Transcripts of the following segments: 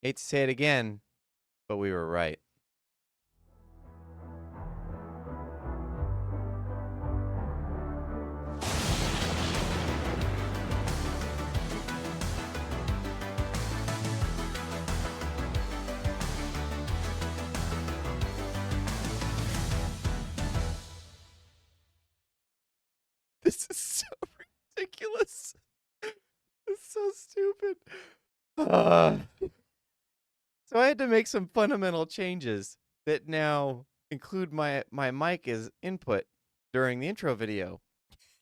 Hate to say it again, but we were right. This is so ridiculous. It's so stupid. So I had to make some fundamental changes that now include my mic as input during the intro video,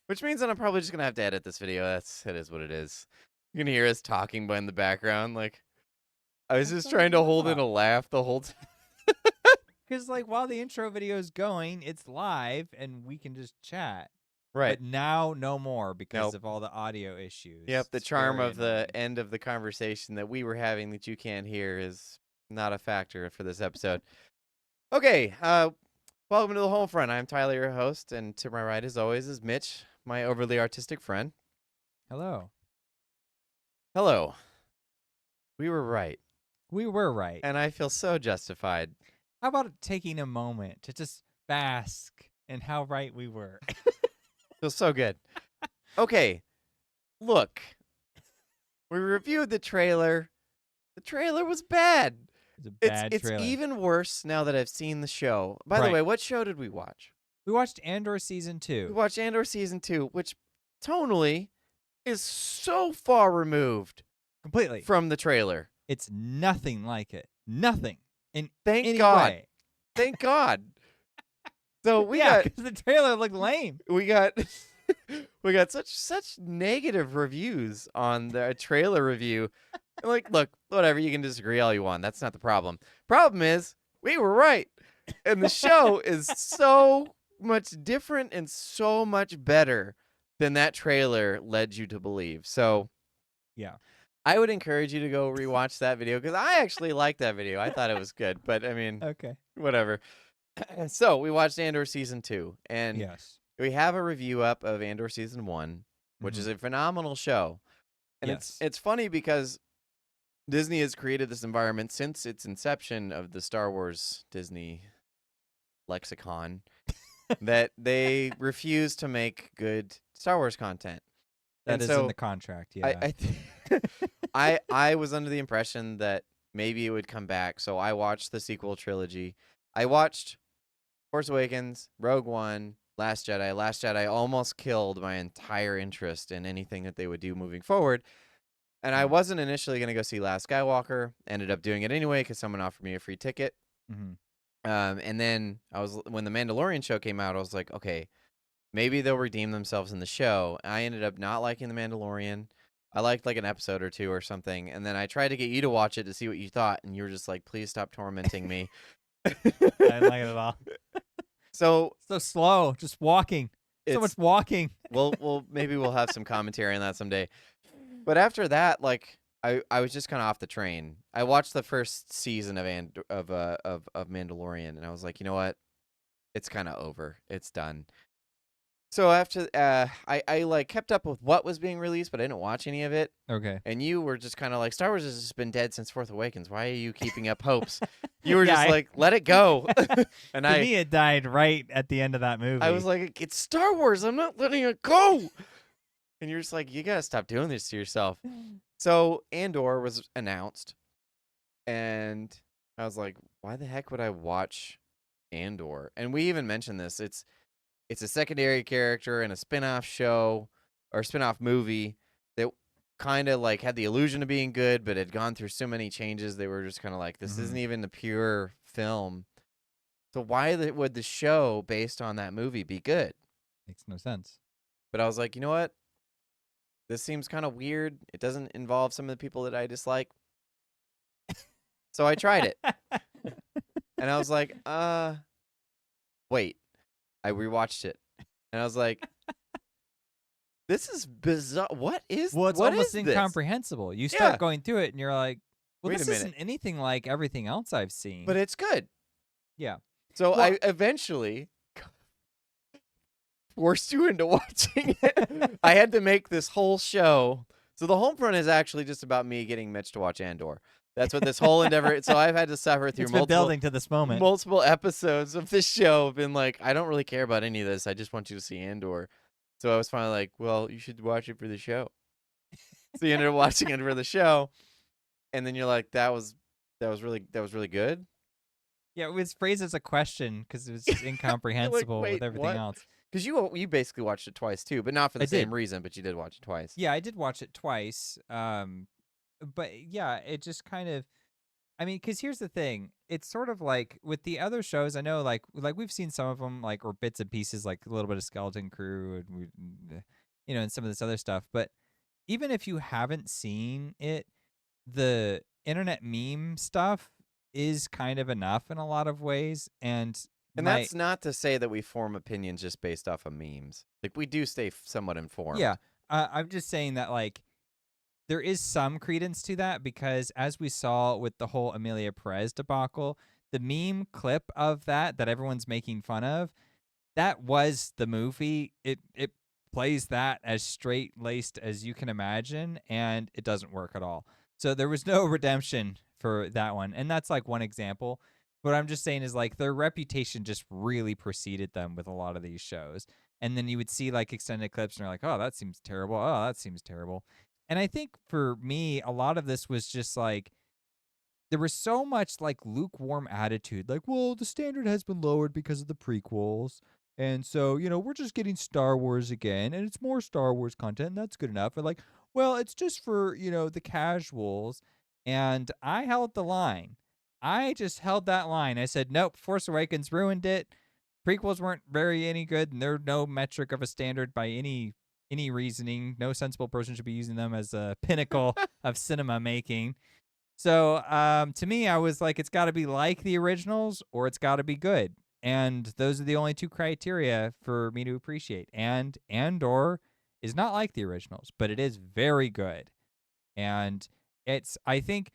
which means that I'm probably just gonna have to edit this video. It is what it is. You're gonna hear us talking in the background. Like I was just trying to hold in a laugh the whole time. Because, like, while the intro video is going, it's live and we can just chat. Right. But now, no more because Nope. of all the audio issues. Yep. The It's charm very of the annoying. end of the conversation that we were having that you can't hear is not a factor for this episode. Okay. Welcome to the HolmFront. I'm Tyler, your host, and to my right, as always, is Mitch, my overly artistic friend. Hello. Hello. We were right, We were right. and I feel so justified. How about taking a moment to just bask in how right we were? Feels so good. Okay. Look. We reviewed the trailer. The trailer was bad. It's a bad It's trailer. even worse now that I've seen the show. By the Right. way, what show did we watch? We watched Andor Season 2. We watched Andor Season 2, which tonally is so far removed Completely. from the trailer. It's nothing like it. Nothing. In Thank any God. way. Thank God. So we Yeah, got 'cause the trailer looked lame. we got we got such negative reviews on the trailer review. Like, look, whatever, you can disagree all you want. That's not the problem. Problem is, we were right. And the show is so much different and so much better than that trailer led you to believe. So, Yeah. I would encourage you to go rewatch that video because I actually liked that video. I thought it was good, but I mean, Okay. whatever. So, we watched Andor Season 2, and Yes. we have a review up of Andor Season 1, which is a phenomenal show. And Yes. it's funny because Disney has created this environment since its inception of the Star Wars Disney lexicon that they refuse to make good Star Wars content. That And is so in the contract, yeah. I was under the impression that maybe it would come back, so I watched the sequel trilogy. I watched Force Awakens, Rogue One, Last Jedi. Last Jedi almost killed my entire interest in anything that they would do moving forward. And I wasn't initially going to go see Last Skywalker. Ended up doing it anyway because someone offered me a free ticket. And then when the Mandalorian show came out, I was like, okay, maybe they'll redeem themselves in the show. I ended up not liking the Mandalorian. I liked like an episode or two or something. And then I tried to get you to watch it to see what you thought. And you were just like, please stop tormenting me. I didn't like it at all. So slow, just walking. So much walking. maybe we'll have some commentary on that someday. But after that, like I was just kind of off the train. I watched the first season of Mandalorian, and I was like, you know what? It's kind of over. It's done. So after I like kept up with what was being released, but I didn't watch any of it. Okay. And you were just kind of like, Star Wars has just been dead since Force Awakens. Why are you keeping up hopes? You were just like, let it go. And to me, it died right at the end of that movie. I was like, it's Star Wars. I'm not letting it go. And you're just like, you gotta stop doing this to yourself. So Andor was announced, and I was like, why the heck would I watch Andor? And we even mentioned this. It's a secondary character in a spin-off show or spin-off movie that kind of like had the illusion of being good, but had gone through so many changes. They were just kind of like, this isn't even a pure film. So why would the show based on that movie be good? Makes no sense. But I was like, you know what? This seems kind of weird. It doesn't involve some of the people that I dislike. So I tried it. And I was like, wait. I rewatched it. And I was like, this is bizarre. What is Well, it's what almost is this? incomprehensible. You start Yeah. going through it, and you're like, well, Wait a this minute. isn't anything like everything else I've seen. But it's good. yeah. So Well- I eventually forced you into watching it. I had to make this whole show. So the HolmFront is actually just about me getting Mitch to watch Andor. That's what this whole endeavor. So I've had to suffer through It's been building to this moment. multiple episodes of this show. Been like, I don't really care about any of this. I just want you to see Andor. So I was finally like, well, you should watch it for the show. So you ended up watching it for the show, and then you're like, that was really good. Yeah, it was phrased as a question because it was just incomprehensible wait, with everything what? else. Because you basically watched it twice too, but not for the I same did. reason. But you did watch it twice. Yeah, I did watch it twice. But yeah, it just kind of. I mean, because here's the thing: it's sort of like with the other shows. I know, like we've seen some of them, like or bits and pieces, like a little bit of Skeleton Crew, and and some of this other stuff. But even if you haven't seen it, the internet meme stuff is kind of enough in a lot of ways. And And my that's not to say that we form opinions just based off of memes. Like we do stay somewhat informed. yeah, I'm just saying that like there is some credence to that because as we saw with the whole Amelia Perez debacle, the meme clip of that everyone's making fun of, that was the movie. It plays that as straight laced as you can imagine, and it doesn't work at all. So there was no redemption for that one, and that's like one example. What I'm just saying is like their reputation just really preceded them with a lot of these shows, and then you would see like extended clips, and you're like, oh, that seems terrible. Oh, that seems terrible. And I think for me, a lot of this was just like there was so much like lukewarm attitude, like, well, the standard has been lowered because of the prequels. And so, we're just getting Star Wars again, and it's more Star Wars content, and that's good enough. And like, well, it's just for, the casuals. And I held the line. I just held that line. I said, nope, Force Awakens ruined it. Prequels weren't very any good, and they're no metric of a standard by any reasoning. No sensible person should be using them as a pinnacle of cinema making. So to me, I was like, it's got to be like the originals or it's got to be good. And those are the only two criteria for me to appreciate. And Andor is not like the originals, but it is very good. And I think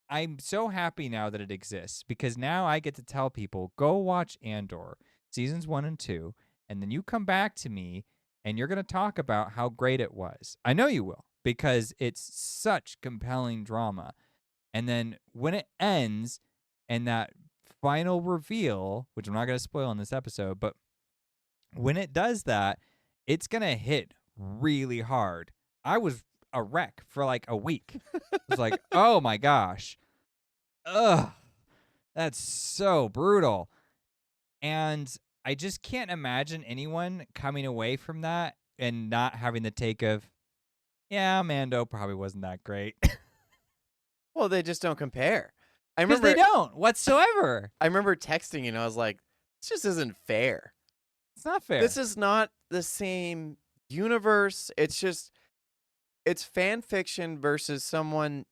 I'm so happy now that it exists because now I get to tell people, go watch Andor seasons 1 and 2, and then you come back to me and you're going to talk about how great it was. I know you will because it's such compelling drama. And then when it ends and that final reveal, which I'm not going to spoil in this episode, but when it does that, it's going to hit really hard. I was a wreck for like a week. I was like, oh my gosh. Ugh. That's so brutal. And I just can't imagine anyone coming away from that and not having the take of, yeah, Mando probably wasn't that great. Well, they just don't compare. I Because remember they don't whatsoever. I remember texting you and I was like, this just isn't fair. It's not fair. This is not the same universe. It's fan fiction versus someone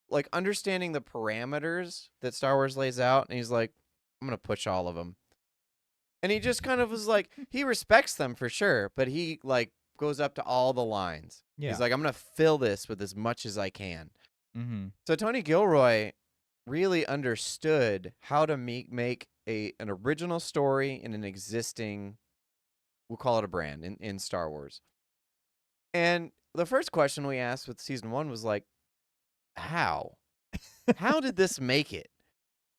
like understanding the parameters that Star Wars lays out, and he's like, I'm gonna push all of them. And he just kind of was like, he respects them for sure, but he like goes up to all the lines. Yeah. He's like, I'm gonna fill this with as much as I can. Mm-hmm. So Tony Gilroy really understood how to make an original story in an existing, we'll call it a brand in Star Wars. And the first question we asked with season 1 was like, how? How did this make it?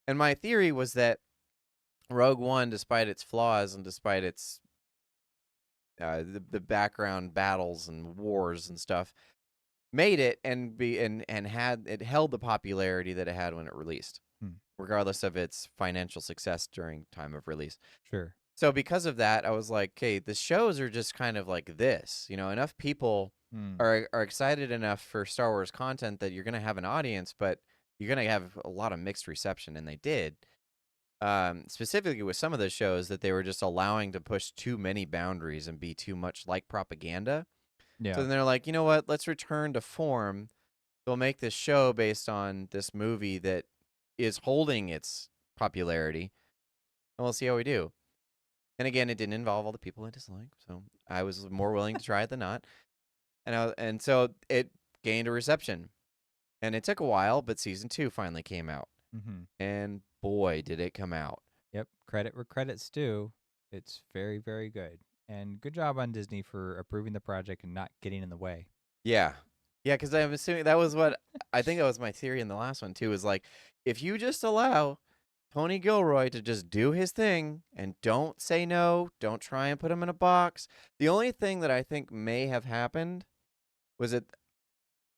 And my theory was that Rogue One, despite its flaws and despite its the background battles and wars and stuff, made it and held the popularity that it had when it released, regardless of its financial success during time of release. Sure. So because of that, I was like, okay, the shows are just kind of like this. Enough people are excited enough for Star Wars content that you're going to have an audience, but you're going to have a lot of mixed reception, and they did. Specifically with some of the shows that they were just allowing to push too many boundaries and be too much like propaganda. Yeah. So then they're like, you know what? Let's return to form. They'll make this show based on this movie that is holding its popularity, and we'll see how we do. And again, it didn't involve all the people I dislike, so I was more willing to try it than not. And so it gained a reception, and it took a while, but season 2 finally came out, and boy, did it come out! Yep, credit where credit's due. It's very, very good, and good job on Disney for approving the project and not getting in the way. Yeah, Yeah, because I'm assuming that was what I think that was my theory in the last one too. Is like if you just allow Tony Gilroy to just do his thing and don't say no, don't try and put him in a box. The only thing that I think may have happened was that,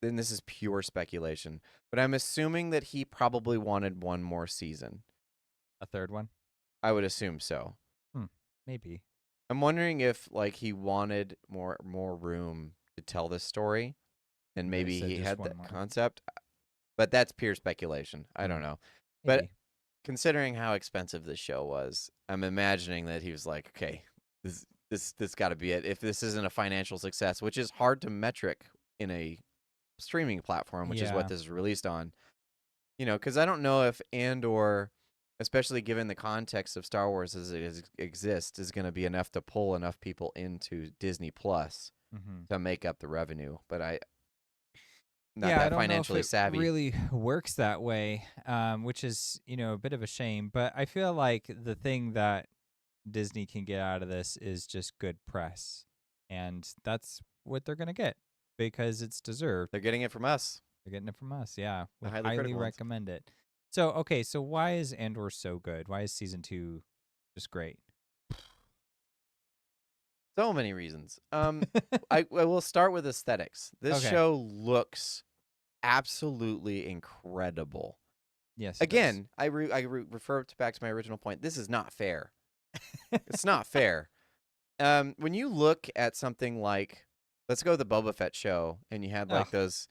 and this is pure speculation, but I'm assuming that he probably wanted one more season. A third one? I would assume so. Maybe. I'm wondering if like he wanted more room to tell this story, and They maybe said he just had one that more. concept. But that's pure speculation. I don't know. But Maybe. considering how expensive this show was, I'm imagining that he was like, okay, this got to be it. If this isn't a financial success, which is hard to metric in a streaming platform, which is what Yeah. this is released on, because I don't know if Andor, especially given the context of Star Wars as it exists, is going to be enough to pull enough people into Disney Plus Mm-hmm. to make up the revenue. But I not Yeah, I that don't know if financially it savvy. really works that way, which is, a bit of a shame. But I feel like the thing that Disney can get out of this is just good press. And that's what they're going to get because it's deserved. They're getting it from us, They're getting it from us. Yeah. We the highly highly critical ones. recommend it. So, okay. So, why is Andor so good? Why is season 2 just great? So many reasons. I will start with aesthetics. This Okay. show looks absolutely incredible. Yes. Again, refer back to my original point. This is not fair. It's not fair. When you look at something like, let's go to the Boba Fett show, and you had Oh, like those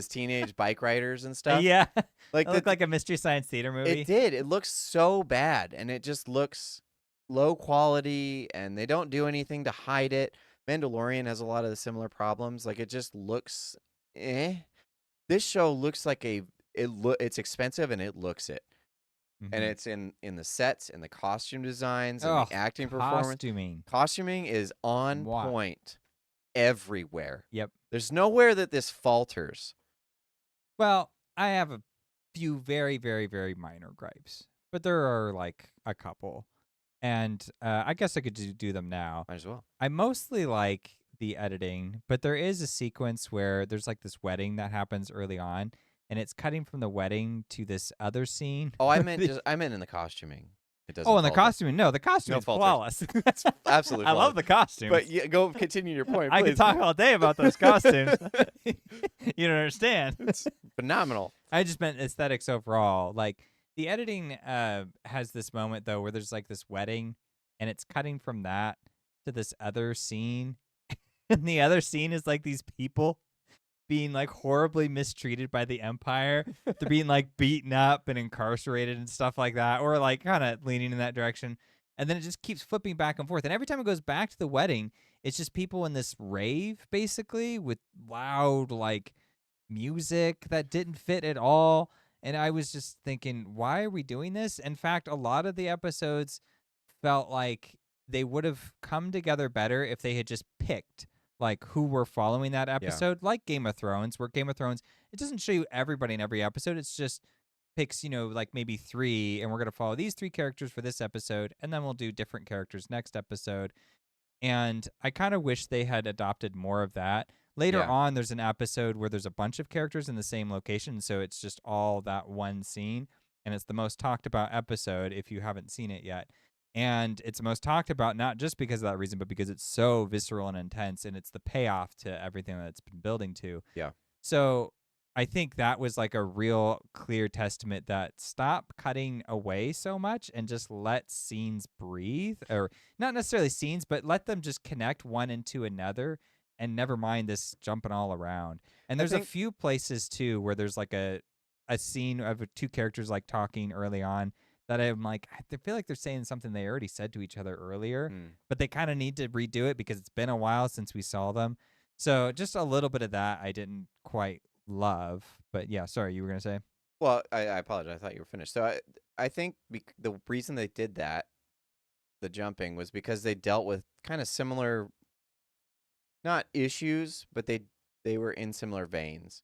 teenage bike riders and stuff. yeah. Like It looked like a Mystery Science Theater it movie. did. It looks so bad, and it just looks low quality, and they don't do anything to hide it. Mandalorian has a lot of the similar problems. Like it just looks, eh. This show looks like it's expensive, and it looks it, and Mm-hmm. it's in the sets, and the costume designs, and Oh, the acting performance. costuming. Costuming is on Mwah. point everywhere. Yep. There's nowhere that this falters. Well, I have a few very, very, very minor gripes, but there are like a couple. And I guess I could do them now. Might as well. I mostly like the editing, but there is a sequence where there's like this wedding that happens early on, and it's cutting from the wedding to this other scene. Oh, I where meant the- just I meant in the costuming. It doesn't oh, and the falter. costuming. No, the costume No is falters. flawless. Absolutely I love flawless. the costumes. But go continue your point, I please. could talk all day about those costumes. You don't understand. It's phenomenal. I just meant aesthetics overall. Like the editing has this moment though where there's like this wedding and it's cutting from that to this other scene. And the other scene is like these people being like horribly mistreated by the Empire. They're being like beaten up and incarcerated and stuff like that, or like kind of leaning in that direction. And then it just keeps flipping back and forth. And every time it goes back to the wedding, it's just people in this rave basically with loud like music that didn't fit at all. And I was just thinking, why are we doing this? In fact, a lot of the episodes felt like they would have come together better if they had just picked like who were following that episode, like Game of Thrones, where Game of Thrones, it doesn't show you everybody in every episode. It's just picks, like maybe 3, and we're going to follow these 3 characters for this episode, and then we'll do different characters next episode. And I kind of wish they had adopted more of that. Later on, there's an episode where there's a bunch of characters in the same location, so it's just all that one scene, and it's the most talked about episode if you haven't seen it yet. And it's the most talked about not just because of that reason, but because it's so visceral and intense, and it's the payoff to everything that it's been building to. Yeah. So I think that was like a real clear testament that stop cutting away so much and just let scenes breathe, or not necessarily scenes, but let them just connect one into another, and never mind this jumping all around. And there's a few places too where there's like a scene of 2 characters like talking early on that I'm like, I feel like they're saying something they already said to each other earlier, but they kind of need to redo it because it's been a while since we saw them. So just a little bit of that I didn't quite love. But yeah, sorry, you were going to say? Well, I apologize. I thought you were finished. So I think the reason they did that, the jumping, was because they dealt with kind of similar, not issues, but they were in similar veins,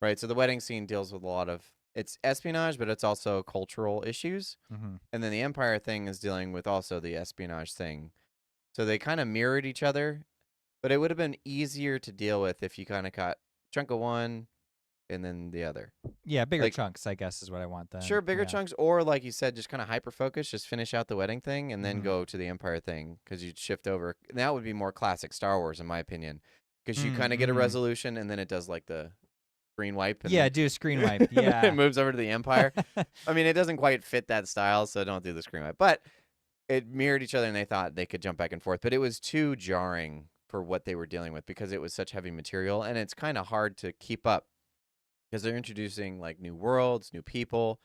right? So the wedding scene deals with a lot of, it's espionage, but it's also cultural issues. Mm-hmm. And then the Empire thing is dealing with also the espionage thing. So they kind of mirrored each other, but it would have been easier to deal with if you kind of chunk of one, and then the other. Yeah, bigger Like, chunks, I guess, is what I want then. Sure, bigger Yeah. chunks, or like you said, just kind of hyper focus, just finish out the wedding thing, and then Mhm. go to the Empire thing, because you'd shift over. And that would be more classic Star Wars, in my opinion, because you kind of get a Mm-hmm. resolution, and then it does like the screen wipe, and Yeah, then do a screen wipe. it Yeah. moves over to the Empire. I mean, it doesn't quite fit that style, so don't do the screen wipe. But it mirrored each other, and they thought they could jump back and forth. But it was too jarring for what they were dealing with, because it was such heavy material, and it's kind of hard to keep up, because they're introducing like new worlds, new people,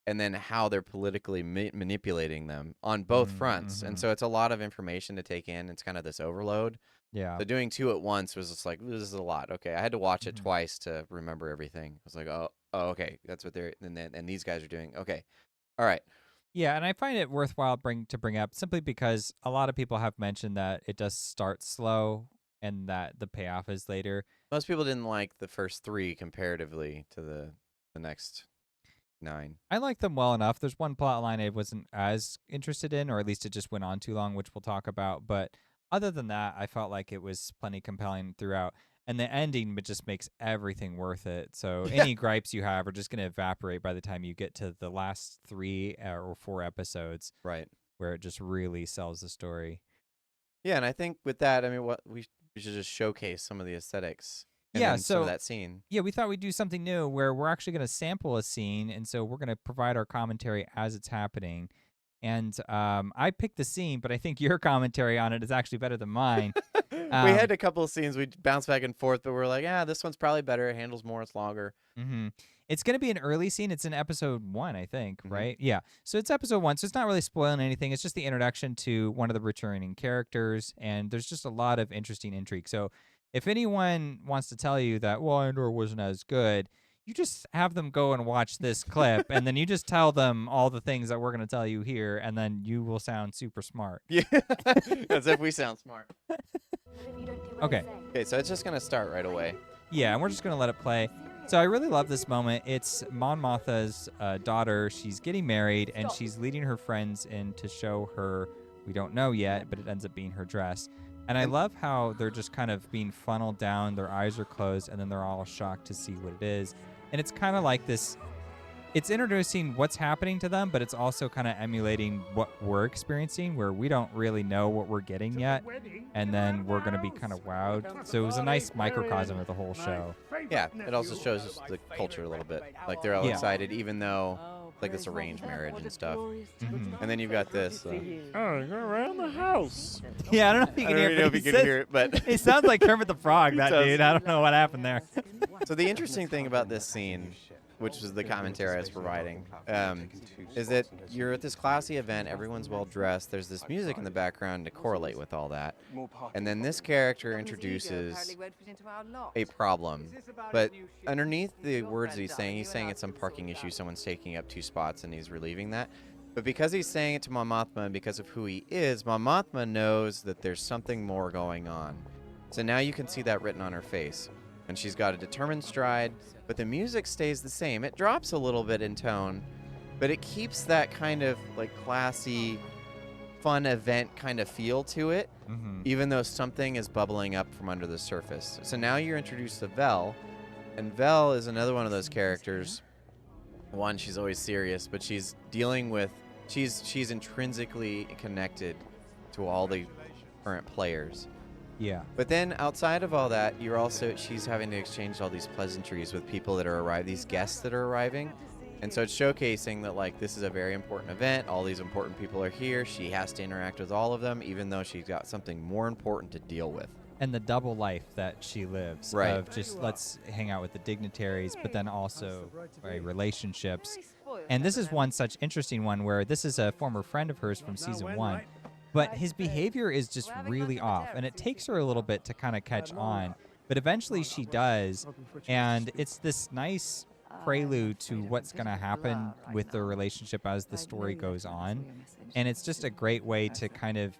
and then how they're politically manipulating them on both fronts. And Mm-hmm. so it's a lot of information to take in. It's kind of this overload. Yeah. So doing two at once was just like, this is a lot. Okay, I had to watch it Mhm. twice to remember everything. I was like, oh, okay, that's what they're and these guys are doing. Okay, all right. Yeah, and I find it worthwhile to bring up simply because a lot of people have mentioned that it does start slow and that the payoff is later. Most people didn't like the first three comparatively to the next 9. I like them well enough. There's one plot line I wasn't as interested in, or at least it just went on too long, which we'll talk about. But other than that, I felt like it was plenty compelling throughout. And the ending just makes everything worth it. So Yeah. any gripes you have are just going to evaporate by the time you get to the last 3 or 4 episodes, Right. where it just really sells the story. Yeah, and I think with that, I mean, what we should just showcase some of the aesthetics. And Yeah, then some of so that scene. yeah, we thought we'd do something new where we're actually going to sample a scene, and so we're going to provide our commentary as it's happening. And I picked the scene, but I think your commentary on it is actually better than mine. We had a couple of scenes we bounced back and forth, but we're like, yeah, this one's probably better. It handles more. It's longer. Mm-hmm. It's going to be an early scene. It's in episode 1, I think, Mhm. right? Yeah. So it's episode 1, so it's not really spoiling anything. It's just the introduction to one of the returning characters, and there's just a lot of interesting intrigue. So if anyone wants to tell you that, well, Andor wasn't as good, you just have them go and watch this clip, and then you just tell them all the things that we're going to tell you here, and then you will sound super smart. Yeah, as if we sound smart. Okay. Okay, so it's just gonna start right away. Yeah, and we're just going to let it play. So I really love this moment. It's Mon Mothma's daughter. She's getting married, and she's leading her friends in to show her, we don't know yet, but it ends up being her dress. And I love how they're just kind of being funneled down. Their eyes are closed, and then they're all shocked to see what it is. And it's kind of like this. It's introducing what's happening to them, but it's also kind of emulating what we're experiencing, where we don't really know what we're getting yet, and then we're going to be kind of wowed. So it was a nice microcosm of the whole show. Yeah, it also shows us the culture a little bit. Like they're all Yeah. excited, even though like this arranged marriage and stuff. Mhm. And then you've got this. Oh, go around the house. Yeah, I don't know if you I can don't hear even know it, if but you he can says- hear it, but It sounds like Kermit the Frog, that does. dude. I don't know what happened there. So the interesting thing about this scene, which was the commentary I was providing, is that you're at this classy event. Everyone's well dressed. There's this music in the background to correlate with all that. And then this character introduces a problem. But underneath the words that he's saying it's some parking issue. Someone's taking up 2 spots, and he's relieving that. But because he's saying it to Mon Mothma and because of who he is, Mon Mothma knows that there's something more going on. So now you can see that written on her face. And she's got a determined stride, but the music stays the same. It drops a little bit in tone, but it keeps that kind of like classy, fun event kind of feel to it, Mm-hmm. even though something is bubbling up from under the surface. So now you're introduced to Vel, and Vel is another one of those characters. One, she's always serious, but she's dealing with, she's intrinsically connected to all the current players. Yeah. But then outside of all that, she's having to exchange all these pleasantries with people that are arriving, these guests that are arriving. And so it's showcasing that like this is a very important event. All these important people are here. She has to interact with all of them, even though she's got something more important to deal with. And the double life that she lives Right. of just let's hang out with the dignitaries, but then also relationships. And this is one such interesting one where this is a former friend of hers from season 1, but his behavior is just really off, and it takes her a little bit to kind of catch on, but eventually she does, and it's this nice prelude to what's going to happen with their relationship as the story goes on, and it's just a great way to kind of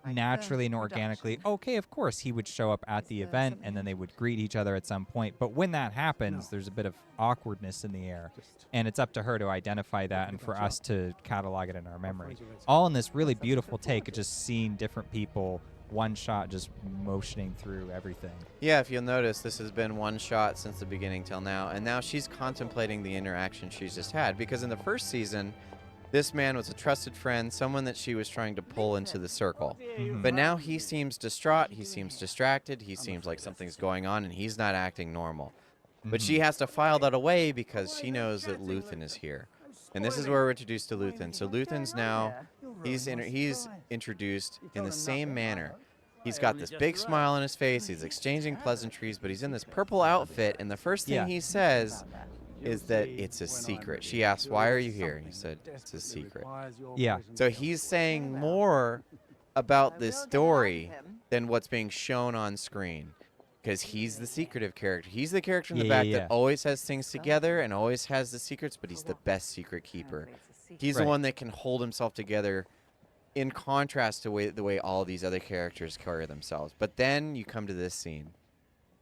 naturally and organically, okay, of course he would show up at the event and then they would greet each other at some point, but when that happens there's a bit of awkwardness in the air, and it's up to her to identify that and for us to catalog it in our memory, all in this really beautiful take of just seeing different people one shot just motioning through everything. Yeah, if you'll notice, this has been one shot since the beginning till now, and now she's contemplating the interaction she's just had, because in the first season, this man was a trusted friend, someone that she was trying to pull into the circle. But now he seems distraught, he seems distracted, he seems like something's going on, and he's not acting normal. But she has to file that away because she knows that Luthen is here. And this is where we're introduced to Luthen. So Luthen's now, he's introduced in the same manner. He's got this big smile on his face, he's exchanging pleasantries, but he's in this purple outfit, and the first thing he says is that it's a secret. She asks, "Why are you here?" And he said, "It's a secret." Yeah. So he's saying more about this story than what's being shown on screen. Because he's the secretive character. He's the character in the back that always has things together and always has the secrets, but he's the best secret keeper. He's the one that can hold himself together in contrast to the way all these other characters carry themselves. But then you come to this scene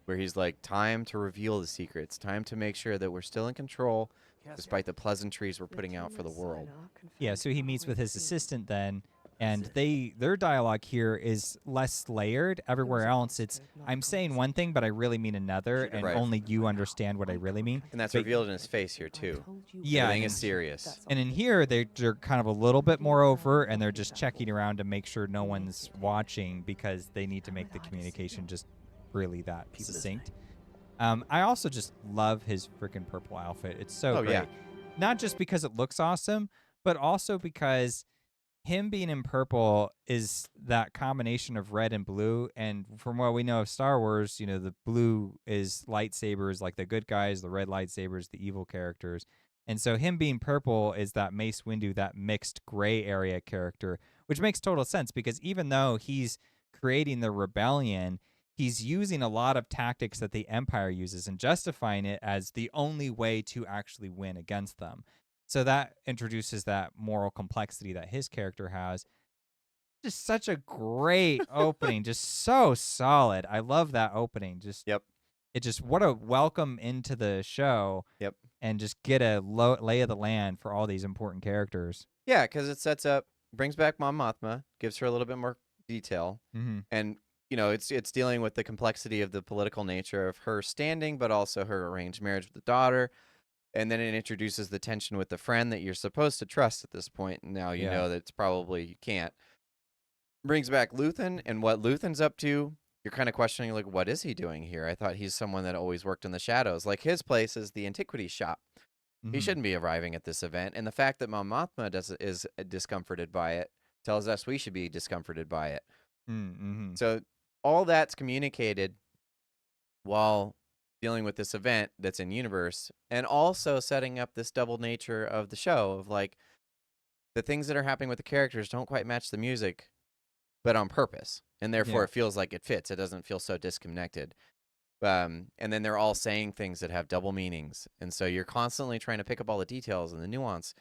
where he's like, time to reveal the secrets, time to make sure that we're still in control despite the pleasantries we're putting out for the world. Yeah, so he meets with his assistant then, and their dialogue here is less layered. Everywhere else, it's I'm saying one thing, but I really mean another, and only you understand what I really mean. And that's revealed in his face here, too. Yeah. Everything is serious. And in here, they're kind of a little bit more overt, and they're just checking around to make sure no one's watching because they need to make the communication just really that succinct. I also just love his freaking purple outfit. It's so great. Yeah. Not just because it looks awesome, but also because him being in purple is that combination of red and blue. And from what we know of Star Wars, you know, the blue is lightsabers, like the good guys, the red lightsabers, the evil characters. And so him being purple is that Mace Windu, that mixed gray area character, which makes total sense because even though he's creating the rebellion, he's using a lot of tactics that the Empire uses and justifying it as the only way to actually win against them. So that introduces that moral complexity that his character has. Just such a great opening, just so solid. I love that opening. Just it just what a welcome into the show. Yep. And just get a lay of the land for all these important characters. Yeah, because it sets up, brings back Mon Mothma, gives her a little bit more detail, and you know it's dealing with the complexity of the political nature of her standing, but also her arranged marriage with the daughter. And then it introduces the tension with the friend that you're supposed to trust at this point. And now you know that it's probably you can't. Brings back Luthen and what Luthen's up to. You're kind of questioning, like, what is he doing here? I thought he's someone that always worked in the shadows. Like, his place is the antiquities shop. He shouldn't be arriving at this event. And the fact that Mon Mothma is discomforted by it tells us we should be discomforted by it. So all that's communicated while dealing with this event that's in universe, and also setting up this double nature of the show of like the things that are happening with the characters don't quite match the music, but on purpose, and therefore it feels like it fits. It doesn't feel so disconnected. And then they're all saying things that have double meanings, and so you're constantly trying to pick up all the details and the nuance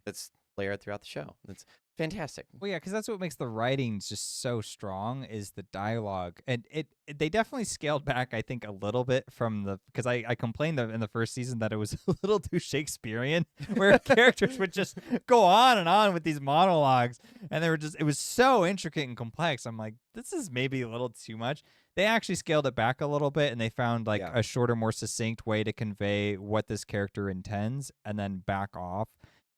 that's layered throughout the show. It's fantastic. Well, yeah, because that's what makes the writing just so strong is the dialogue, and they definitely scaled back, I think, a little bit from because I complained in the first season that it was a little too Shakespearean, where characters would just go on and on with these monologues, and it was so intricate and complex. I'm like, this is maybe a little too much. They actually scaled it back a little bit, and they found like a shorter, more succinct way to convey what this character intends, and then back off.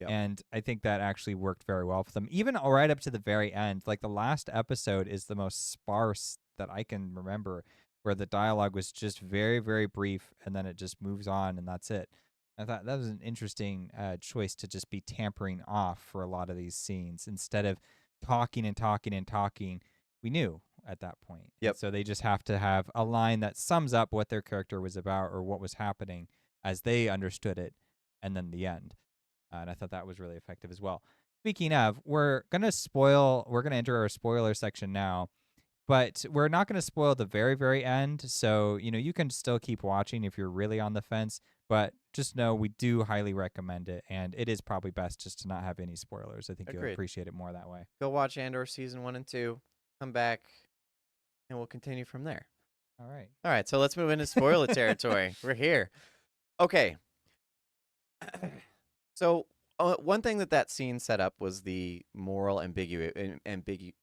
And I think that actually worked very well for them. Even right up to the very end, like the last episode is the most sparse that I can remember, where the dialogue was just very, very brief, and then it just moves on, and that's it. I thought that was an interesting choice to just be tampering off for a lot of these scenes instead of talking and talking and talking. We knew at that point. Yep. So they just have to have a line that sums up what their character was about or what was happening as they understood it, and then the end. And I thought that was really effective as well. Speaking of, we're going to enter our spoiler section now, but we're not going to spoil the very, very end. So, you know, you can still keep watching if you're really on the fence, but just know we do highly recommend it. And it is probably best just to not have any spoilers. I think you'll appreciate it more that way. Go watch Andor season 1 and 2, come back, and we'll continue from there. All right. All right. So let's move into spoiler territory. We're here. Okay. So one thing that scene set up was the moral ambiguity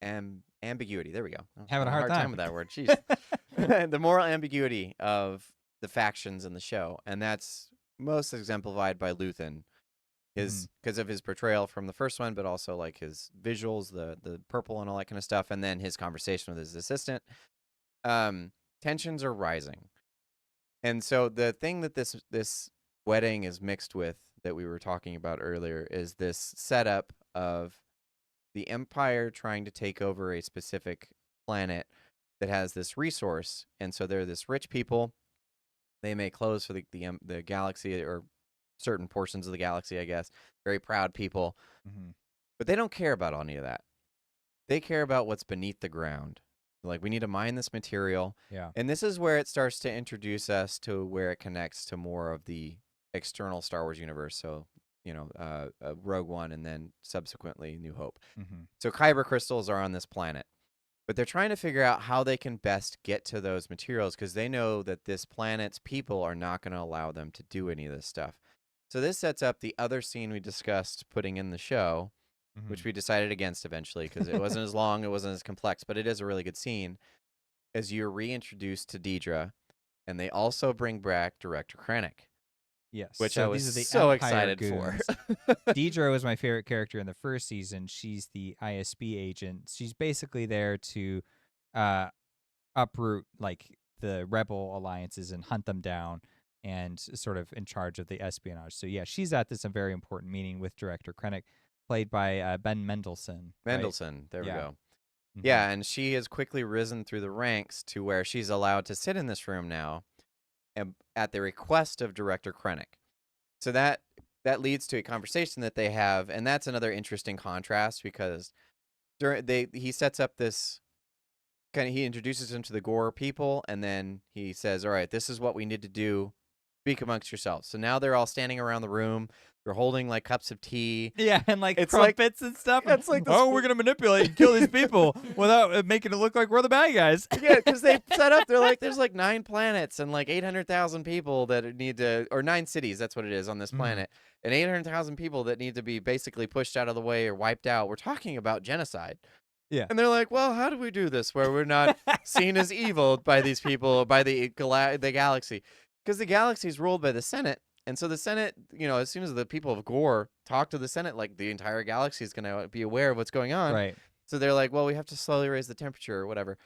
ambiguity. There we go. Oh, Having a hard time with that word. Jeez. The moral ambiguity of the factions in the show, and that's most exemplified by Luthen, because of his portrayal from the first one, but also like his visuals, the purple and all that kind of stuff, and then his conversation with his assistant. Tensions are rising, and so the thing that this wedding is mixed with that we were talking about earlier is this setup of the Empire trying to take over a specific planet that has this resource, and so they're this rich people. They make clothes for the galaxy, or certain portions of the galaxy, I guess. Very proud people, but they don't care about any of that. They care about what's beneath the ground. Like, we need to mine this material, and this is where it starts to introduce us to where it connects to more of the external Star Wars universe. So, Rogue One, and then subsequently New Hope. So kyber crystals are on this planet, but they're trying to figure out how they can best get to those materials, because they know that this planet's people are not going to allow them to do any of this stuff. So this sets up the other scene we discussed putting in the show, which we decided against eventually because it wasn't as long, it wasn't as complex, but it is a really good scene, as you're reintroduced to Deidre, and they also bring back Director Krennic. Yes, which so I was these are the so Empire excited for. Deidre was my favorite character in the first season. She's the ISB agent. She's basically there to uproot like the rebel alliances and hunt them down, and sort of in charge of the espionage. So yeah, she's at this a very important meeting with Director Krennic, played by Ben Mendelsohn. Mendelsohn, there we go. Mhm. Yeah, and she has quickly risen through the ranks to where she's allowed to sit in this room now, and at the request of Director Krennic. So that leads to a conversation that they have, and that's another interesting contrast, because he sets up this he introduces them to the Gore people, and then he says, all right, this is what we need to do. Speak amongst yourselves. So now they're all standing around the room. They're holding like cups of tea. Yeah, and like It's like- crumpets and stuff. it's like this we're gonna manipulate and kill these people without making it look like we're the bad guys. Yeah, because they set up, they're like, there's like 9 planets and like 800,000 people that need to, or 9 cities, that's what it is on this planet, and 800,000 people that need to be basically pushed out of the way or wiped out. We're talking about genocide. Yeah. And they're like, well, how do we do this where we're not seen as evil by these people, by the galaxy? Because the galaxy is ruled by the Senate. And so the Senate, as soon as the people of Gore talk to the Senate, like the entire galaxy is going to be aware of what's going on. Right. So they're like, well, we have to slowly raise the temperature or whatever.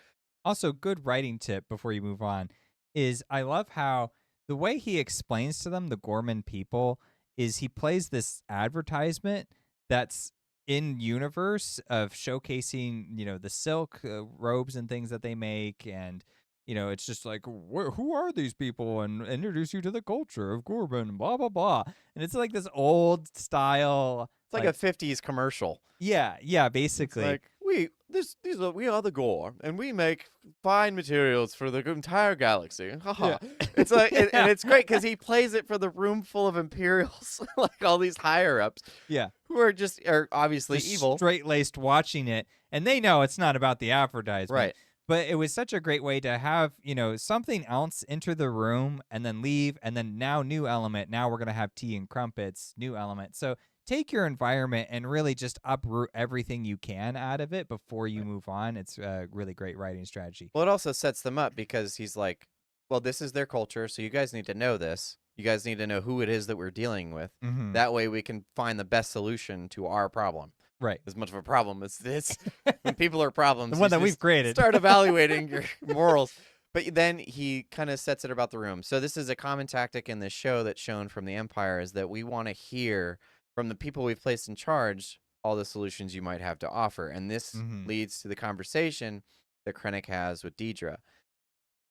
Also, good writing tip before you move on is I love how the way he explains to them, the Gorman people, is he plays this advertisement that's in universe of showcasing, the silk robes and things that they make, and it's just like, who are these people, and introduce you to the culture of Gorman, blah blah blah, and it's like this old style. It's like a 50s commercial. Yeah, basically. It's like, we are the Gore, and we make fine materials for the entire galaxy. Yeah. It's like, and it's great because he plays it for the room full of Imperials, like all these higher ups. Yeah. Who are obviously evil. Straight-laced watching it, and they know it's not about the advertisement. Right. But it was such a great way to have, something else enter the room and then leave, and then now new element. Now we're going to have tea and crumpets, new element. So take your environment and really just uproot everything you can out of it before you move on. It's a really great writing strategy. Well, it also sets them up because he's like, well, this is their culture, so you guys need to know this. You guys need to know who it is that we're dealing with. That way we can find the best solution to our problem. Right. As much of a problem as this. When people are problems, The one that you we've just created. start evaluating your morals. But then he kind of sets it about the room. So this is a common tactic in this show that's shown from the Empire, is that we want to hear from the people we've placed in charge all the solutions you might have to offer. And this leads to the conversation that Krennic has with Deidre.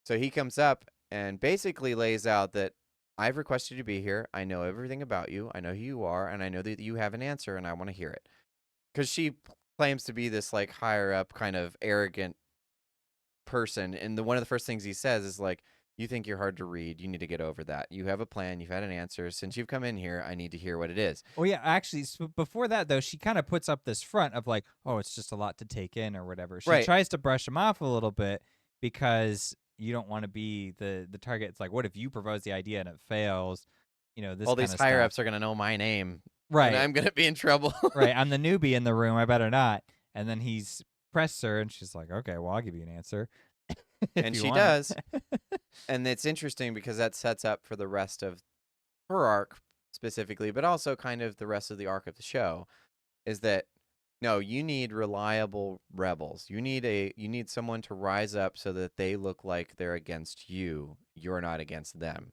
So he comes up and basically lays out that I've requested you to be here. I know everything about you. I know who you are. And I know that you have an answer, and I want to hear it. Because she claims to be this like higher up kind of arrogant person. And one of the first things he says is like, you think you're hard to read. You need to get over that. You have a plan. You've had an answer. Since you've come in here, I need to hear what it is. Oh, yeah. Actually, before that, though, she kind of puts up this front of like, oh, it's just a lot to take in or whatever. She Right. tries to brush him off a little bit because you don't want to be the target. It's like, what if you propose the idea and it fails? This All kind these of higher stuff. ups are going to know my name. Right. And I'm going to be in trouble. Right. I'm the newbie in the room. I better not. And then he's press her, and she's like, "Okay, well, I'll give you an answer." if And you she want it." does. And it's interesting because that sets up for the rest of her arc specifically, but also kind of the rest of the arc of the show, is that no, you need reliable rebels. You need someone to rise up so that they look like they're against you. You're not against them.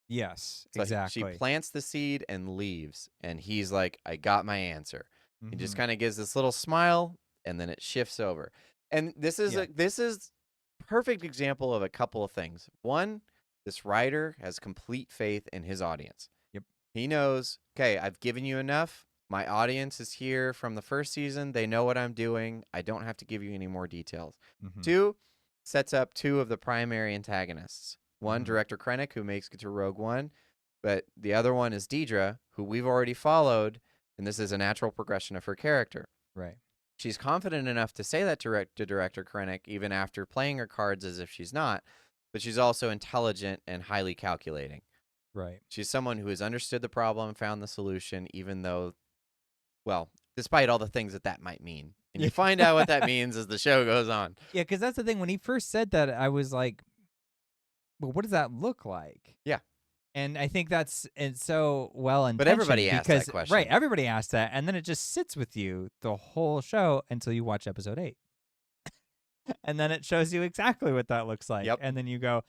Yes, So she exactly. plants the seed and leaves, and he's like, I got my answer. He just Mhm. kind of gives this little smile, and then it shifts over. And Yeah. this is perfect example of a couple of things. One, this writer has complete faith in his audience. Yep. He knows, okay, I've given you enough. My audience is here from the first season. They know what I'm doing. I don't have to give you any more details. Mhm. Two, sets up two of the primary antagonists. One, Mhm. Director Krennic, who makes it to Rogue One, but the other one is Deidre, who we've already followed, and this is a natural progression of her character. Right. She's confident enough to say that to Director Krennic, even after playing her cards as if she's not, but she's also intelligent and highly calculating. Right. She's someone who has understood the problem, found the solution, even though, well, despite all the things that might mean. And you find out what that means as the show goes on. Yeah, because that's the thing. When he first said that, I was like, "Well, what does that look like?" Yeah. And I think it's so well intentioned. But everybody asks that because question. right, everybody asks that, and then it just sits with you the whole show until you watch episode 8, and then it shows you exactly what that looks like, Yep. and then you go,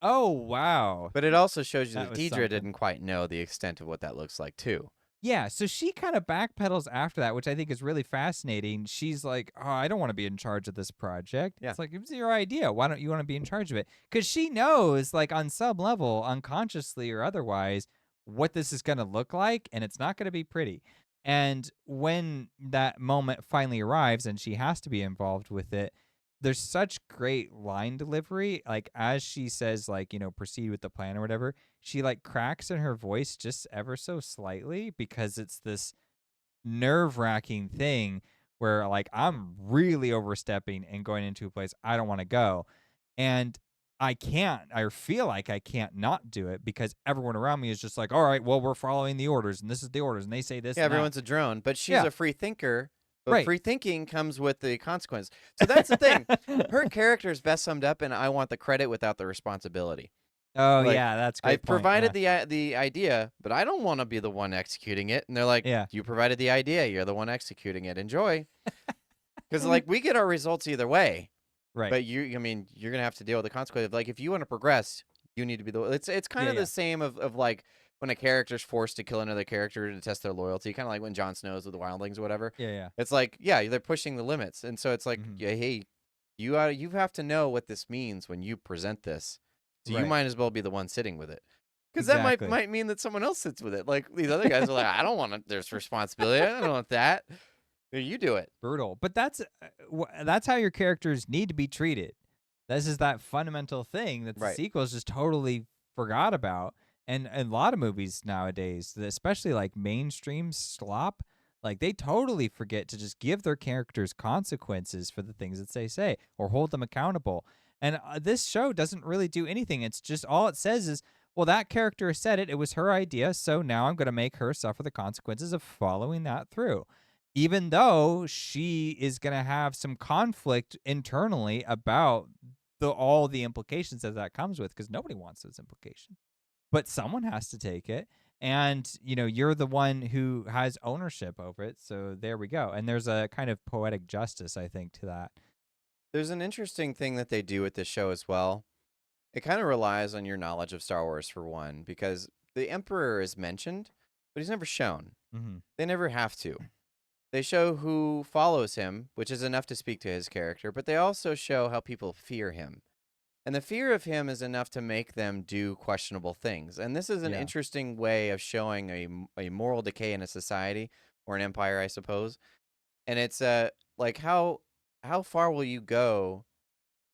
"Oh wow." But it also shows you That that was Deidre something. didn't quite know the extent of what that looks like, too. Yeah, so she kind of backpedals after that, which I think is really fascinating. She's like, "Oh, I don't want to be in charge of this project." Yeah. It's like, it's your idea. Why don't you want to be in charge of it? Because she knows, like, on some level, unconsciously or otherwise, what this is going to look like, and it's not going to be pretty. And when that moment finally arrives and she has to be involved with it, there's such great line delivery. Like, as she says, like, proceed with the plan or whatever, she like cracks in her voice just ever so slightly because it's this nerve-wracking thing where like I'm really overstepping and going into a place I don't want to go. And I can't, I feel like I can't not do it because everyone around me is just like, all right, well, we're following the orders and this is the orders and they say this Yeah, and that. everyone's a drone, but she's Yeah. a free thinker. But Right. free thinking comes with the consequence. So that's the thing. Her character is best summed up in I want the credit without the responsibility. Oh, Like, yeah, that's a I great point. provided Yeah. the idea, but I don't want to be the one executing it. And they're like, Yeah. you provided the idea. You're the one executing it. Enjoy. Because, like, we get our results either way. Right. But you're going to have to deal with the consequence. Like, if you want to progress, you need to be the It's kind Yeah, of yeah. the same of like, when a character's forced to kill another character to test their loyalty, kind of like when Jon Snow's with the wildlings or whatever. Yeah, yeah. It's like, yeah, they're pushing the limits. And so it's like, Mhm. yeah, hey, you have to know what this means when you present this. So you Right. might as well be the one sitting with it. Because Exactly. that might mean that someone else sits with it. Like these other guys are like, I don't want to, there's responsibility. I don't want that. You do it. Brutal. But that's how your characters need to be treated. This is that fundamental thing that the Right. sequels just totally forgot about. And a lot of movies nowadays, especially like mainstream slop, like they totally forget to just give their characters consequences for the things that they say or hold them accountable. And this show doesn't really do anything. It's just all it says is, well, that character said it. It was her idea. So now I'm going to make her suffer the consequences of following that through. Even though she is going to have some conflict internally about all the implications that comes with, because nobody wants those implications. But someone has to take it. And, you're the one who has ownership over it. So there we go. And there's a kind of poetic justice, I think, to that. There's an interesting thing that they do with this show as well. It kind of relies on your knowledge of Star Wars, for one, because the Emperor is mentioned, but he's never shown. Mm-hmm. They never have to. They show who follows him, which is enough to speak to his character, but they also show how people fear him. And the fear of him is enough to make them do questionable things. And this is an Yeah. interesting way of showing a moral decay in a society or an empire, I suppose. And it's like how far will you go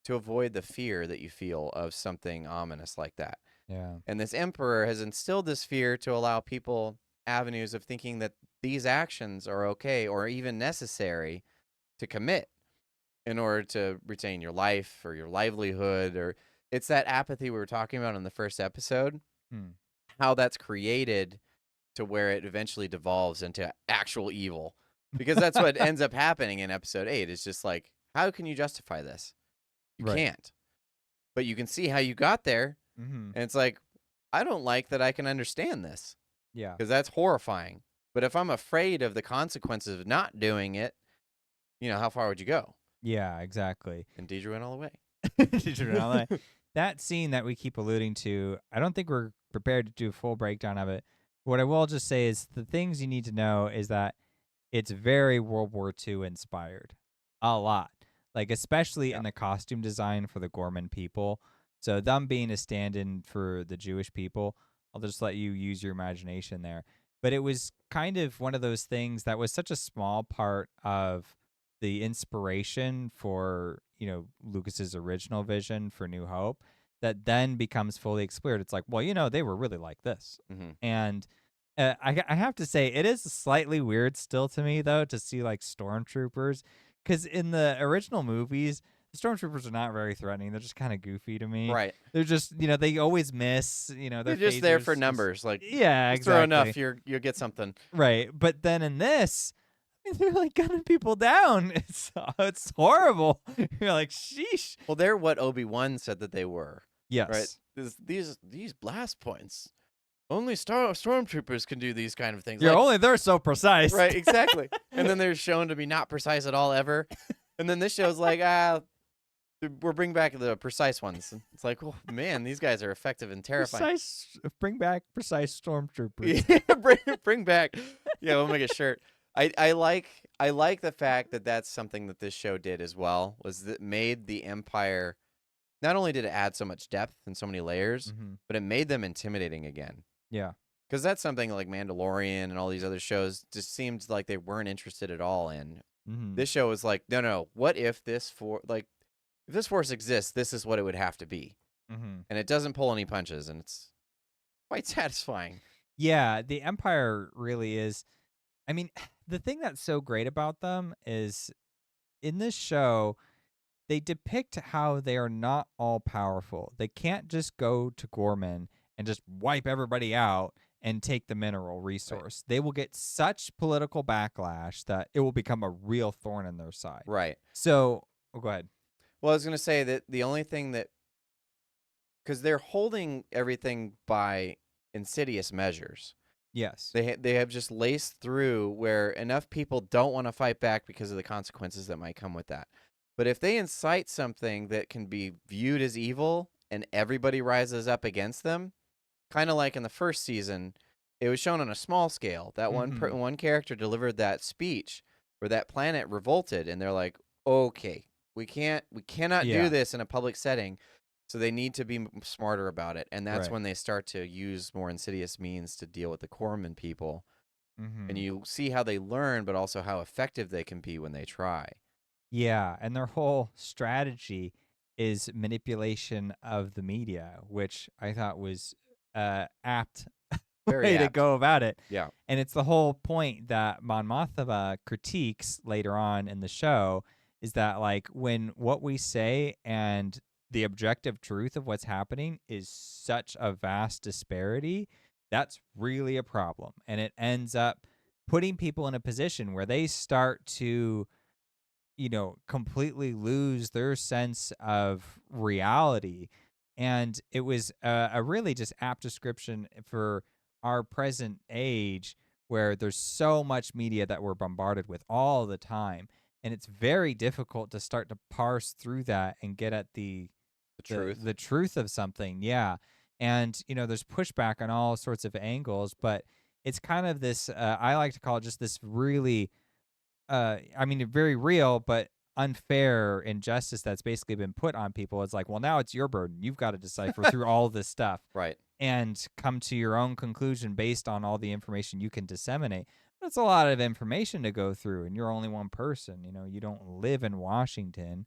to avoid the fear that you feel of something ominous like that? Yeah. And this emperor has instilled this fear to allow people avenues of thinking that these actions are okay or even necessary to commit in order to retain your life or your livelihood. Or it's that apathy we were talking about in the first episode, how that's created to where it eventually devolves into actual evil. Because that's what ends up happening in episode 8. It's just like, how can you justify this? You Right. can't. But you can see how you got there. Mm-hmm. And it's like, I don't like that I can understand this. Yeah. Because that's horrifying. But if I'm afraid of the consequences of not doing it, how far would you go? Yeah, exactly. And Deidre went all the way. That scene that we keep alluding to, I don't think we're prepared to do a full breakdown of it. What I will just say is the things you need to know is that it's very World War II inspired. A lot. Like, especially in the costume design for the Gorman people. So them being a stand-in for the Jewish people, I'll just let you use your imagination there. But it was kind of one of those things that was such a small part of the inspiration for, Lucas's original vision for New Hope that then becomes fully explored. It's like, well, they were really like this. Mm-hmm. And I have to say, it is slightly weird still to me, though, to see, like, stormtroopers. Because in the original movies, the stormtroopers are not very threatening. They're just kind of goofy to me. Right. They're just, they always miss, They're just there for phasers numbers. Like, yeah, just throw exactly. enough, you'll get something. Right. But then in this, they're like gunning people down. It's horrible. You're like, sheesh. Well, they're what Obi-Wan said that they were. Yes. Right. These blast points. Only stormtroopers can do these kind of things. They're so precise. Right, exactly. And then they're shown to be not precise at all ever. And then this show's like, we're bringing back the precise ones. It's like, oh man, these guys are effective and terrifying. Bring back precise stormtroopers. Yeah, bring back. Yeah, we'll make a shirt. I like the fact that that's something that this show did as well, was that made the Empire. Not only did it add so much depth and so many layers, but it made them intimidating again. Yeah. Because that's something like Mandalorian and all these other shows just seemed like they weren't interested at all in. Mm-hmm. This show was like, no, what if this force exists, this is what it would have to be. Mm-hmm. And it doesn't pull any punches, and it's quite satisfying. Yeah, the Empire really is. I mean, the thing that's so great about them is in this show, they depict how they are not all powerful. They can't just go to Gorman and just wipe everybody out and take the mineral resource. Right. They will get such political backlash that it will become a real thorn in their side. Right. So, go ahead. Well, I was going to say that the only thing that, because they're holding everything by insidious measures. Yes. They have just laced through where enough people don't want to fight back because of the consequences that might come with that. But if they incite something that can be viewed as evil and everybody rises up against them, kind of like in the first season, it was shown on a small scale. That one character delivered that speech where that planet revolted, and they're like, okay, we cannot do this in a public setting. So they need to be smarter about it. And that's when they start to use more insidious means to deal with the Corpsman people. Mm-hmm. And you see how they learn, but also how effective they can be when they try. Yeah, and their whole strategy is manipulation of the media, which I thought was apt way to go about it. Yeah. And it's the whole point that Mon Mothma critiques later on in the show is that, like, when what we say and the objective truth of what's happening is such a vast disparity, that's really a problem. And it ends up putting people in a position where they start to, completely lose their sense of reality. And it was a really just apt description for our present age where there's so much media that we're bombarded with all the time. And it's very difficult to start to parse through that and get at the truth of something. Yeah. And, there's pushback on all sorts of angles, but it's kind of this, I like to call it just this really, very real, but unfair injustice that's basically been put on people. It's like, well, now it's your burden. You've got to decipher through all this stuff. Right. And come to your own conclusion based on all the information you can disseminate. That's a lot of information to go through, and you're only one person. You don't live in Washington,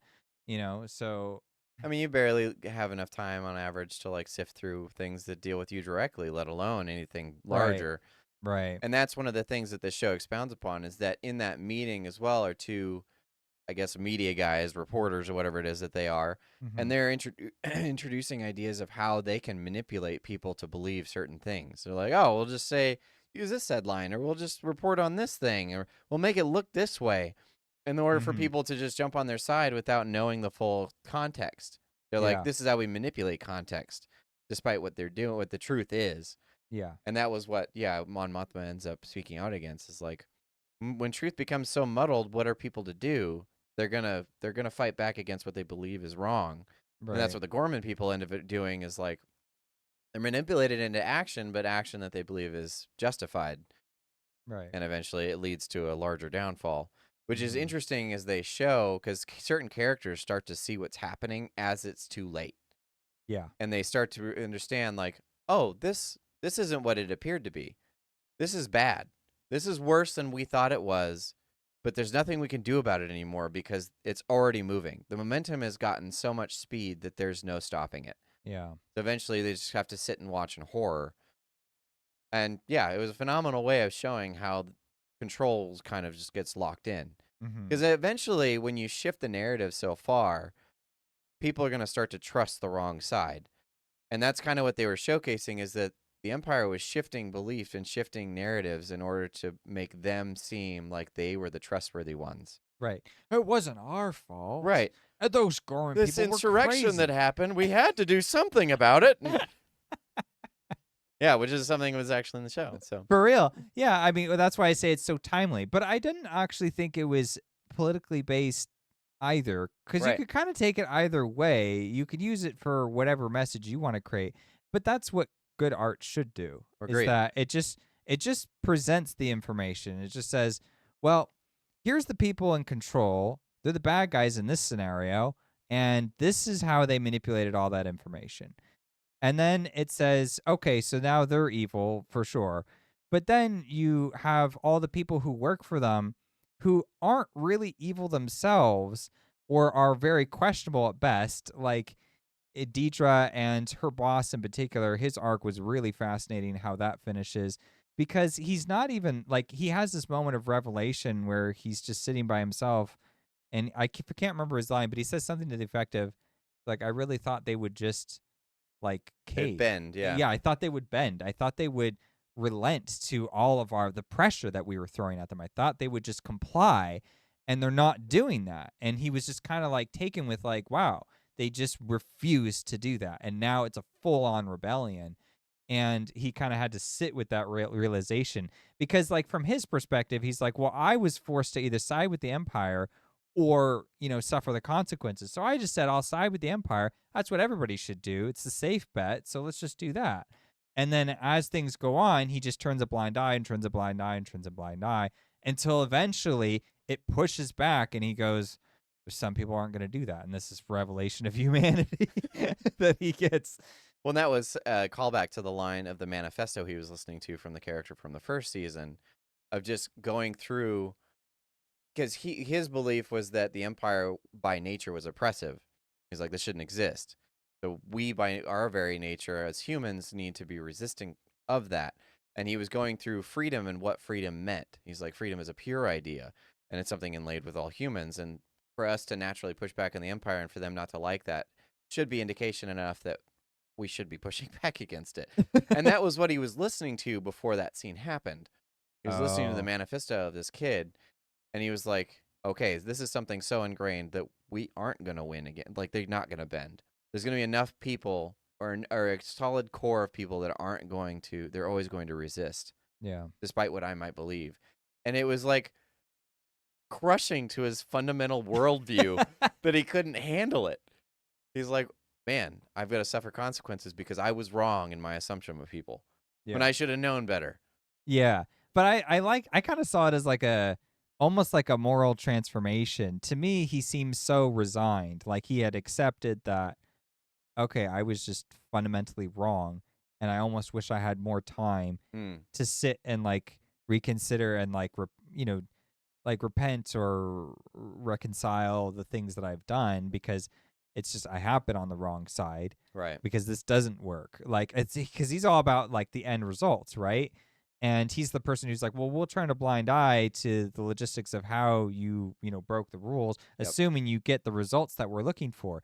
so. I mean, you barely have enough time on average to sift through things that deal with you directly, let alone anything larger. Right. And that's one of the things that this show expounds upon, is that in that meeting as well are two, I guess, media guys, reporters, or whatever it is that they are, and they're introducing ideas of how they can manipulate people to believe certain things. They're like, oh, we'll just say, use this headline, or we'll just report on this thing, or we'll make it look this way, in order for people to just jump on their side without knowing the full context. They're like, Yeah. this is how we manipulate context, despite what they're doing, what the truth is. Yeah. And that was what, Mon Mothma ends up speaking out against, is like, when truth becomes so muddled, what are people to do? They're gonna fight back against what they believe is wrong. Right. And that's what the Gorman people end up doing, is like, they're manipulated into action, but action that they believe is justified. Right. And eventually it leads to a larger downfall, which is Mhm. interesting as they show, because certain characters start to see what's happening as it's too late. Yeah. And they start to understand, like, oh, this isn't what it appeared to be. This is bad. This is worse than we thought it was, but there's nothing we can do about it anymore because it's already moving. The momentum has gotten so much speed that there's no stopping it. Yeah. So eventually they just have to sit and watch in horror. And yeah, it was a phenomenal way of showing how controls kind of just gets locked in. Mhm. Because eventually, when you shift the narrative so far, people are going to start to trust the wrong side. And that's kind of what they were showcasing, is that the Empire was shifting belief and shifting narratives in order to make them seem like they were the trustworthy ones. Right. It wasn't our fault. Right. Those Gorman This people insurrection were crazy. that happened, we had to do something about it. Yeah, which is something that was actually in the show. So For real. Yeah, I mean, that's why I say it's so timely. But I didn't actually think it was politically based either, because you Right. could kind of take it either way. You could use it for whatever message you want to create. But that's what good art should do. Agreed. Is that it just presents the information. It just says, well, here's the people in control. They're the bad guys in this scenario, and this is how they manipulated all that information. And then it says, okay, so now they're evil for sure. But then you have all the people who work for them who aren't really evil themselves, or are very questionable at best. Like Deidre and her boss in particular, his arc was really fascinating how that finishes, because he's not even like, he has this moment of revelation where he's just sitting by himself. And I can't remember his line, but he says something to the effect of, like, I really thought they would just like cave. bend, yeah. Yeah, I thought they would bend. I thought they would relent to all of the pressure that we were throwing at them. I thought they would just comply, and they're not doing that. And he was just kind of like taken with, like, wow, they just refused to do that. And now it's a full-on rebellion. And he kind of had to sit with that realization, because, like, from his perspective, he's like, well, I was forced to either side with the Empire or, suffer the consequences. So I just said, I'll side with the Empire. That's what everybody should do. It's the safe bet. So let's just do that. And then as things go on, he just turns a blind eye and turns a blind eye and turns a blind eye, until eventually it pushes back and he goes, some people aren't going to do that. And this is revelation of humanity that he gets. Well, and that was a callback to the line of the manifesto he was listening to from the character from the first season, of just going through, because his belief was that the Empire by nature was oppressive. He's like, this shouldn't exist. So we, by our very nature as humans, need to be resisting of that. And he was going through freedom and what freedom meant. He's like, freedom is a pure idea, and it's something inlaid with all humans. And for us to naturally push back on the Empire and for them not to like that should be indication enough that we should be pushing back against it. And that was what he was listening to before that scene happened. He was listening to the manifesto of this kid, and he was like, okay, this is something so ingrained that we aren't going to win again. Like, they're not going to bend. There's going to be enough people, or a solid core of people that aren't going to, they're always going to resist. Yeah. Despite what I might believe. And it was like crushing to his fundamental worldview that he couldn't handle it. He's like, man, I've got to suffer consequences because I was wrong in my assumption of people. When I should have known better. Yeah. But I kind of saw it as like almost like a moral transformation. To me, he seems so resigned, like he had accepted that, okay, I was just fundamentally wrong, and I almost wish I had more time to sit and like reconsider and like like repent or reconcile the things that I've done, because it's just, I have been on the wrong side, right? Because this doesn't work. Like, it's because he's all about like the end results, right? And he's the person who's like, well, we'll turn a blind eye to the logistics of how you broke the rules, assuming you get the results that we're looking for.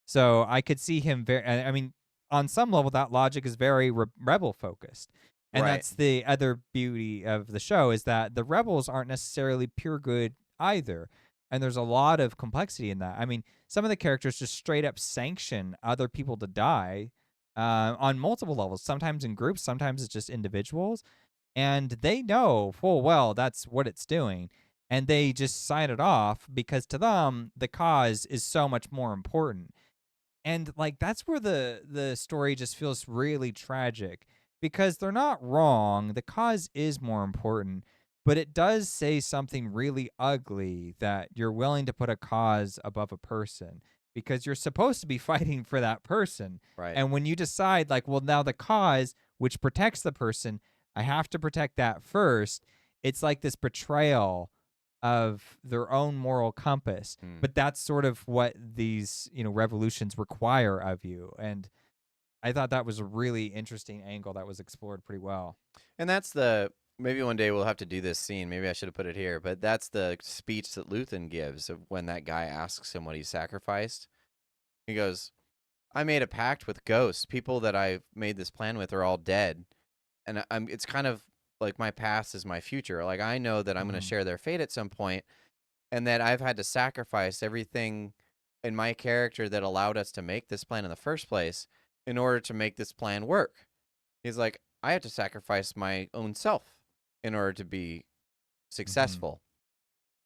So I could see him I mean, on some level, that logic is very rebel focused. And Right. that's the other beauty of the show, is that the rebels aren't necessarily pure good either. And there's a lot of complexity in that. I mean, some of the characters just straight up sanction other people to die on multiple levels, sometimes in groups, sometimes it's just individuals. And they know full well that's what it's doing. And they just sign it off because to them, the cause is so much more important. And like that's where the story just feels really tragic, because they're not wrong. The cause is more important, but it does say something really ugly, that you're willing to put a cause above a person because you're supposed to be fighting for that person. Right. And when you decide like, well, now the cause which protects the person, I have to protect that first, it's like this betrayal of their own moral compass. Mm. But that's sort of what these, revolutions require of you. And I thought that was a really interesting angle that was explored pretty well. And that's maybe one day we'll have to do this scene. Maybe I should have put it here, but that's the speech that Luthen gives of when that guy asks him what he sacrificed. He goes, I made a pact with ghosts. People that I've made this plan with are all dead. And it's kind of like my past is my future. Like I know that I'm going to share their fate at some point, and that I've had to sacrifice everything in my character that allowed us to make this plan in the first place in order to make this plan work. He's like, I have to sacrifice my own self in order to be successful.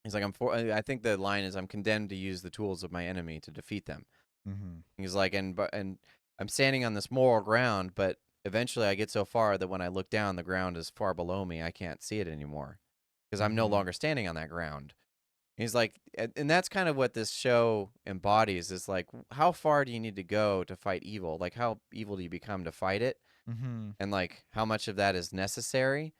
He's like, I think the line is, I'm condemned to use the tools of my enemy to defeat them. He's like, and I'm standing on this moral ground, but eventually I get so far that when I look down, the ground is far below me. I can't see it anymore because I'm no longer standing on that ground. He's like, and that's kind of what this show embodies, is like, how far do you need to go to fight evil? Like, how evil do you become to fight it? And like, how much of that is necessary?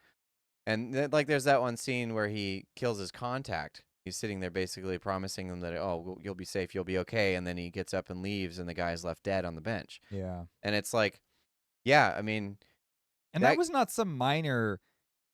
And like, there's that one scene where he kills his contact. He's sitting there basically promising them that, oh, you'll be safe, you'll be okay. And then he gets up and leaves, and the guy's left dead on the bench. Yeah. And it's like, yeah, I mean. And that was not some minor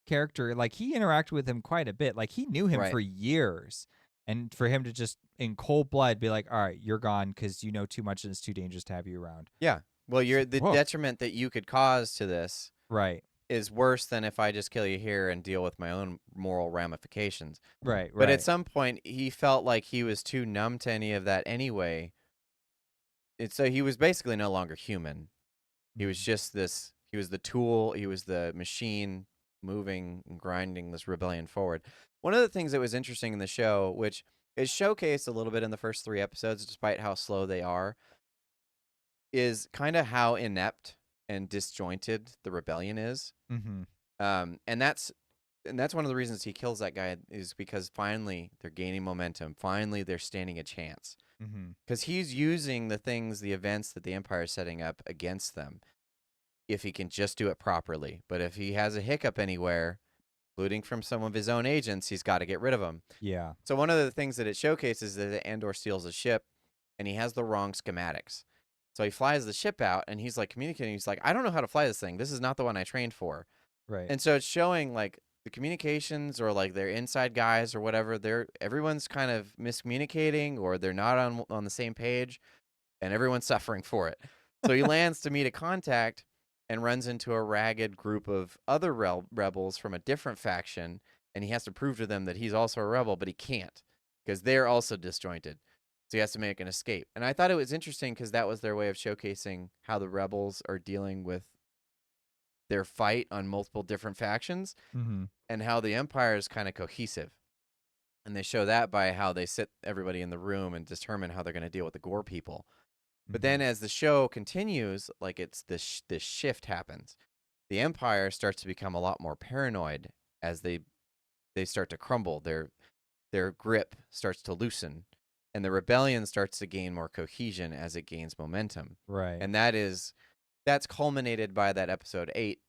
character. Like, he interacted with him quite a bit. Like, he knew him Right. for years. And for him to just, in cold blood, be like, all right, you're gone because you know too much and it's too dangerous to have you around. Yeah. Well, the Whoa. detriment that you could cause to this Right. is worse than if I just kill you here and deal with my own moral ramifications. Right. But at some point, he felt like he was too numb to any of that anyway. So he was basically no longer human. He was just this. He was the tool. He was the machine moving and grinding this rebellion forward. One of the things that was interesting in the show, which is showcased a little bit in the first 3 episodes, despite how slow they are, is kind of how inept and disjointed the rebellion is. And that's one of the reasons he kills that guy, is because finally they're gaining momentum. Finally, they're standing a chance. Because he's using the events that the Empire is setting up against them, if he can just do it properly. But if he has a hiccup anywhere, including from some of his own agents, he's got to get rid of them. Yeah. So one of the things that it showcases is that Andor steals a ship, and he has the wrong schematics. So he flies the ship out, and he's like communicating. He's like, I don't know how to fly this thing. This is not the one I trained for. Right. And so it's showing like the communications, or like their inside guys or whatever, everyone's kind of miscommunicating, or they're not on the same page, and everyone's suffering for it. So he lands to meet a contact and runs into a ragged group of other rebels from a different faction, and he has to prove to them that he's also a rebel, but he can't because they're also disjointed. So he has to make an escape. And I thought it was interesting because that was their way of showcasing how the rebels are dealing with their fight on multiple different factions, and how the Empire is kind of cohesive. And they show that by how they sit everybody in the room and determine how they're going to deal with the Gore people. But then as the show continues, like this shift happens. The Empire starts to become a lot more paranoid as they start to crumble. Their grip starts to loosen, and the rebellion starts to gain more cohesion as it gains momentum. Right. And that's culminated by that episode 8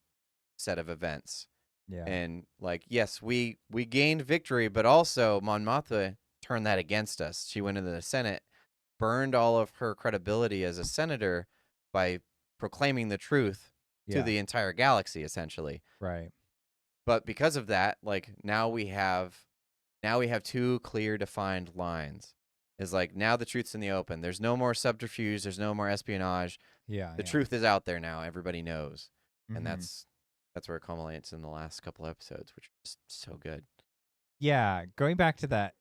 set of events. Yeah. And like, yes, we gained victory, but also Mon Mothma turned that against us. She went into the Senate, burned all of her credibility as a senator by proclaiming the truth to the entire galaxy, essentially. Right. But because of that, like now we have 2 clear defined lines. It's like, now the truth's in the open. There's no more subterfuge. There's no more espionage. Yeah. The truth is out there now. Everybody knows. And that's that's where it culminates in the last couple episodes, which is so good. Yeah, going back to that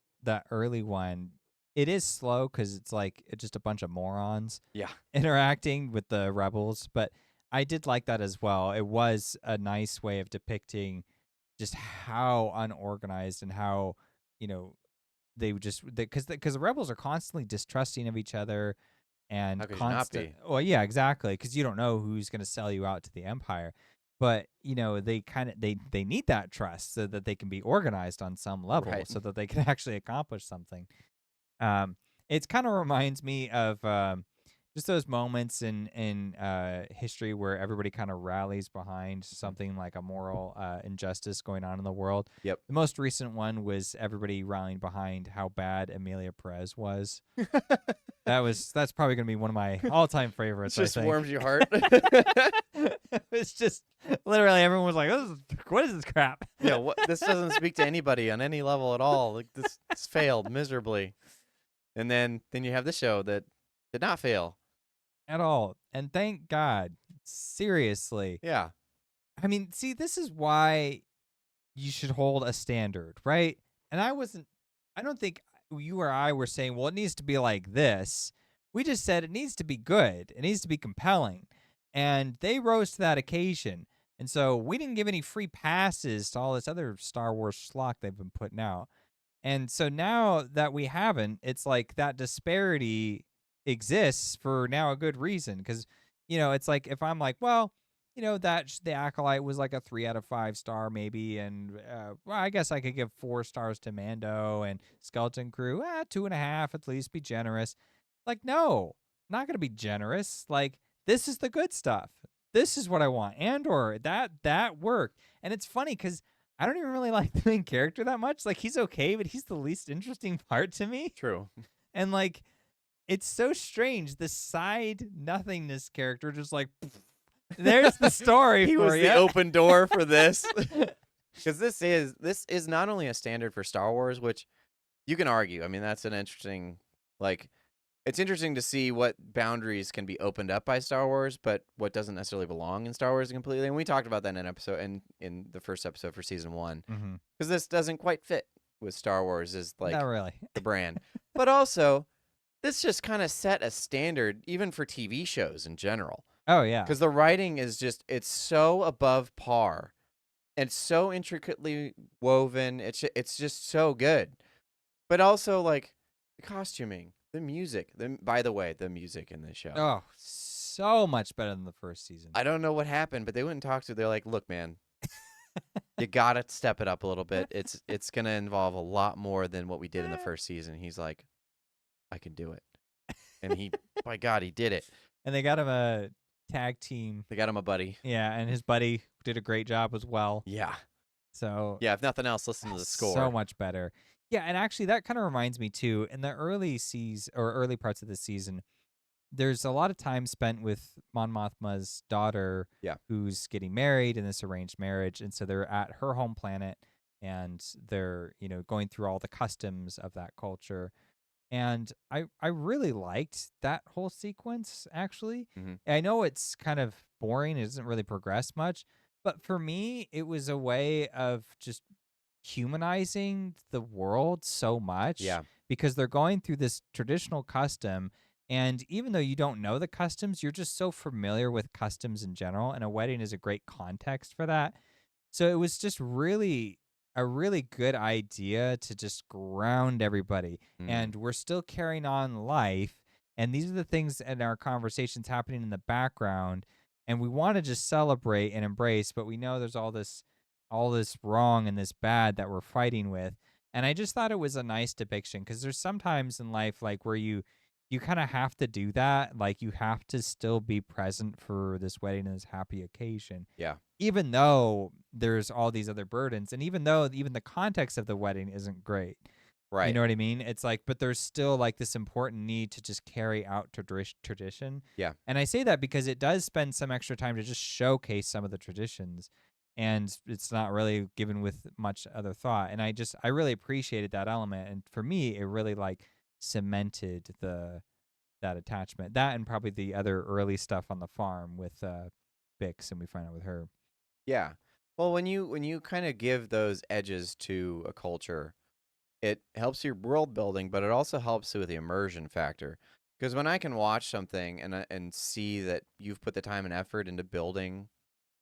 early one, it is slow because it's like it's just a bunch of morons Yeah. interacting with the rebels. But I did like that as well. It was a nice way of depicting just how unorganized and how you know they would just because the rebels are constantly distrusting of each other How and could you not constant. be? Well, yeah, exactly, because you don't know who's going to sell you out to the empire. But they kind of they need that trust so that they can be organized on some level, Right. so that they can actually accomplish something. Um, it kind of reminds me of just those moments in history where everybody kind of rallies behind something like a moral injustice going on in the world. Yep. The most recent one was everybody rallying behind how bad Amelia Perez was. That's probably gonna be one of my all-time It favorites. just I think. warms your heart. It's just literally everyone was like, "What is this crap?" Yeah, this doesn't speak to anybody on any level at all. Like this failed miserably. And then you have the show that did not fail. At all. And thank God. Seriously. Yeah. I mean, see, this is why you should hold a standard, right? And I don't think you or I were saying, well, it needs to be like this. We just said it needs to be good. It needs to be compelling. And they rose to that occasion. And so we didn't give any free passes to all this other Star Wars schlock they've been putting out. And so now that we haven't, it's like that disparity exists for now a good reason. Because, it's like if I'm like, well, the Acolyte was like a 3 out of 5 star maybe, and well, I guess I could give 4 stars to Mando and Skeleton Crew, 2.5 at least, be generous. Like, no, not gonna be generous. Like, this is the good stuff. This is what I want. Andor, that worked, and it's funny because I don't even really like the main character that much. Like, he's okay, but he's the least interesting part to me. True. And like, it's so strange. The side nothingness character just like. There's the story He for was you. the open door for this. Because this is not only a standard for Star Wars, which you can argue. I mean, that's an interesting, it's interesting to see what boundaries can be opened up by Star Wars, but what doesn't necessarily belong in Star Wars completely. And we talked about that in an episode in the first episode for season 1, because this doesn't quite fit with Star Wars as Not really. the brand, but also this just kind of set a standard even for TV shows in general. Oh yeah. Because the writing is it's so above par and so intricately woven. It's just so good. But also, like, the costuming, the music. By the way, the music in this show. Oh, so much better than the first season. I don't know what happened, but they wouldn't talk to. They're like, look, man, you gotta step it up a little bit. It's gonna involve a lot more than what we did in the first season. He's like, I can do it, and by God, he did it. And they got him a tag team. They got him a buddy. Yeah, and his buddy did a great job as well. Yeah. So yeah, if nothing else, listen to the score. So much better. Yeah, and actually that kind of reminds me too. In the early parts of the season, there's a lot of time spent with Mon Mothma's daughter, who's getting married in this arranged marriage, and so they're at her home planet, and they're going through all the customs of that culture. And I really liked that whole sequence, actually. I know it's kind of boring. It doesn't really progress much. But for me, it was a way of just humanizing the world so much. Yeah. Because they're going through this traditional custom. And even though you don't know the customs, you're just so familiar with customs in general. And a wedding is a great context for that. So it was just really a really good idea to just ground everybody. And we're still carrying on life. And these are the things in our conversations happening in the background. And we want to just celebrate and embrace, but we know there's all this wrong and this bad that we're fighting with. And I just thought it was a nice depiction, because there's sometimes in life like where you kind of have to do that. Like, you have to still be present for this wedding and this happy occasion. Yeah. Even though there's all these other burdens, and even though even the context of the wedding isn't great. Right. You know what I mean? It's like, but there's still like this important need to just carry out tradition. Yeah. And I say that because it does spend some extra time to just showcase some of the traditions, and it's not really given with much other thought. And I really appreciated that element. And for me, it really like cemented that attachment. That and probably the other early stuff on the farm with Bix, and we find out with her. Yeah. Well, when you kind of give those edges to a culture, it helps your world building, but it also helps with the immersion factor. Because when I can watch something and see that you've put the time and effort into building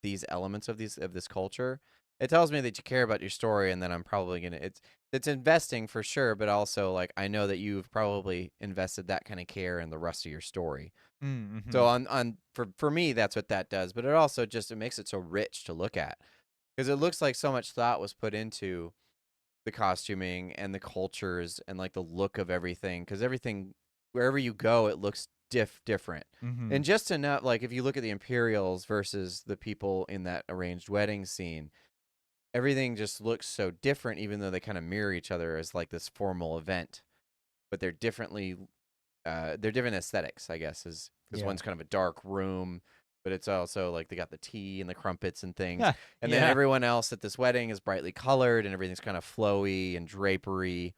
these elements of this culture, it tells me that you care about your story, and then I'm probably gonna it's investing for sure, but also like I know that you've probably invested that kind of care in the rest of your story. Mm-hmm. So on for me, that's what that does. But it also just it makes it so rich to look at because it looks like so much thought was put into the costuming and the cultures and like the look of everything because everything wherever you go it looks different. Mm-hmm. And just to not like if you look at the Imperials versus the people in that arranged wedding scene, everything just looks so different even though they kind of mirror each other as like this formal event, but they're different aesthetics, I guess, is because Yeah. one's kind of a dark room, but it's also like they got the tea and the crumpets and things. And then Yeah. everyone else at this wedding is brightly colored and everything's kind of flowy and drapery.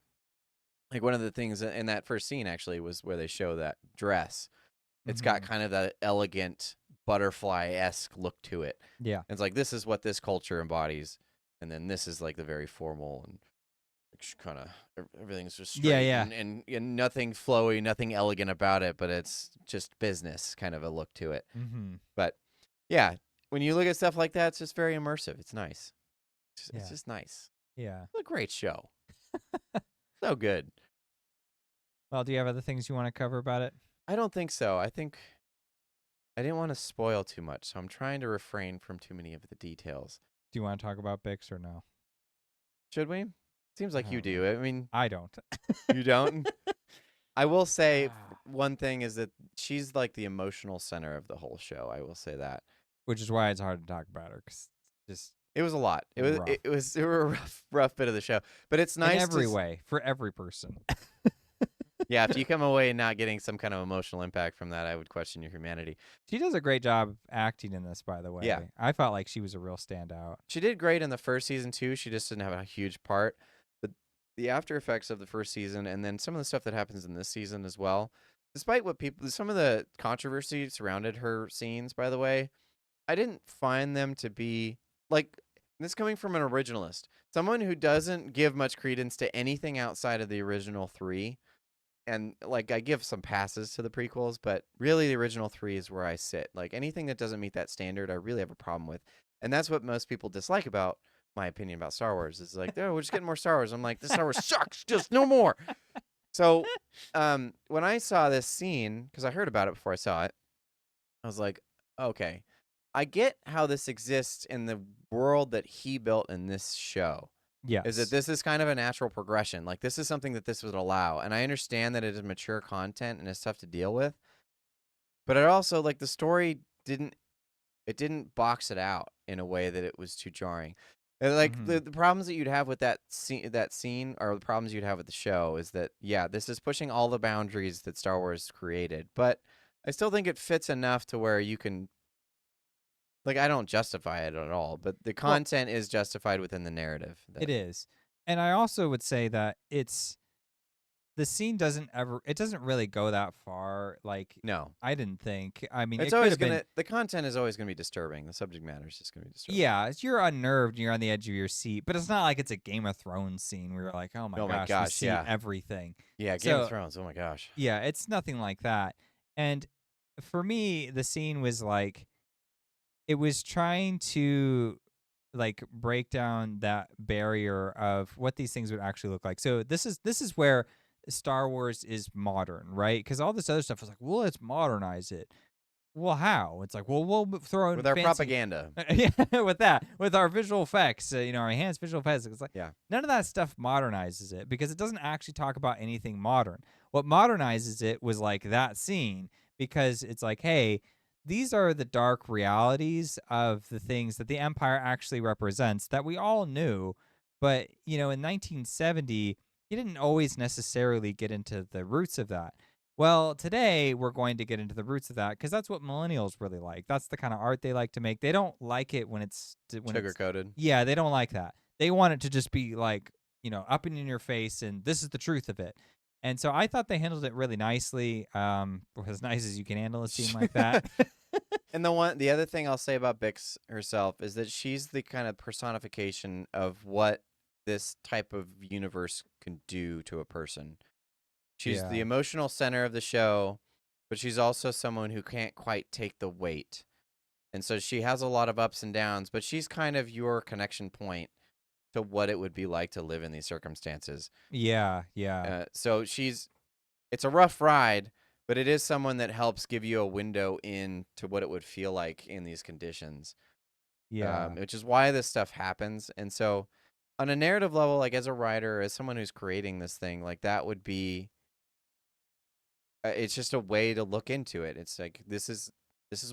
Like one of the things in that first scene actually was where they show that dress. It's got Mhm. kind of that elegant butterfly-esque look to it. Yeah. And it's like this is what this culture embodies. And then this is like the very formal and kind of everything's just straight Yeah. and nothing flowy, nothing elegant about it, but it's just business kind of a look to it. Mm-hmm. But yeah, when you look at stuff like that, it's just very immersive. It's nice. It's Yeah. just nice. Yeah. It's a great show. So good. Well, do you have other things you want to cover about it? I don't think so. I think I didn't want to spoil too much, so I'm trying to refrain from too many of the details. Do you want to talk about Bix or no? Should we? Seems like I you don't do. know. I mean, I don't. you don't? I will say one thing is that she's like the emotional center of the whole show. I will say that. Which is why it's hard to talk about her, 'cause just It was a lot. It was Rough. it was it were a rough bit of the show. But it's nice in every to way for every person. yeah, if you come away not getting some kind of emotional impact from that, I would question your humanity. She does a great job acting in this, by the way. Yeah. I felt like she was a real standout. She did great in the first season too. She just didn't have a huge part. But the after effects of the first season and then some of the stuff that happens in this season as well, despite what some of the controversy surrounded her scenes, by the way, I didn't find them to be like this coming from an originalist, someone who doesn't give much credence to anything outside of the original three. And like I give some passes to the prequels, but really the original three is where I sit. Like anything that doesn't meet that standard, I really have a problem with. And that's what most people dislike about my opinion about Star Wars. Is like, oh, we're just getting more Star Wars. I'm like, this Star Wars sucks. Just no more. So when I saw this scene, because I heard about it before I saw it, I was like, okay, I get how this exists in the world that he built in this show. Yes. Is that this is kind of a natural progression. Like this is something that this would allow. And I understand that it is mature content and it's tough to deal with. But it also like the story didn't box it out in a way that it was too jarring. And, like the problems that you'd have with that scene or the problems you'd have with the show is that yeah, this is pushing all the boundaries that Star Wars created. But I still think it fits enough to where you can like I don't justify it at all, but the content is justified within the narrative. It is. And I also would say that the scene doesn't really go that far. Like, No. I didn't think. I mean, It's it always could have been. the content is always gonna be disturbing. The subject matter is just gonna be disturbing. Yeah, you're unnerved, you're on the edge of your seat, but it's not like it's a Game of Thrones scene where you're like, oh my gosh, we see yeah. everything. Yeah, Game of So- Thrones. Oh my gosh. Yeah, it's nothing like that. And for me, the scene was like, it was trying to like break down that barrier of what these things would actually look like. So this is where Star Wars is modern, right? Because all this other stuff is like, well, let's modernize it. Well, how? It's like, well, we'll throw in With our fancy- propaganda. yeah, with our visual effects, our enhanced visual effects. It's like Yeah. none of that stuff modernizes it because it doesn't actually talk about anything modern. What modernizes it was like that scene because it's like, hey, these are the dark realities of the things that the Empire actually represents that we all knew. But, in 1970, you didn't always necessarily get into the roots of that. Well, today we're going to get into the roots of that because that's what millennials really like. That's the kind of art they like to make. They don't like it when it's Sugar coated. Yeah, they don't like that. They want it to just be like, up in your face and this is the truth of it. And so I thought they handled it really nicely, as nice as you can handle a scene like that. And the other thing I'll say about Bix herself is that she's the kind of personification of what this type of universe can do to a person. She's the Yeah. emotional center of the show, but she's also someone who can't quite take the weight. And so she has a lot of ups and downs, but she's kind of your connection point to what it would be like to live in these circumstances. Yeah, yeah. So it's a rough ride, but it is someone that helps give you a window into what it would feel like in these conditions. Yeah. Which is why this stuff happens. And so on a narrative level, like as a writer, as someone who's creating this thing, like that would be, it's just a way to look into it. It's like, this is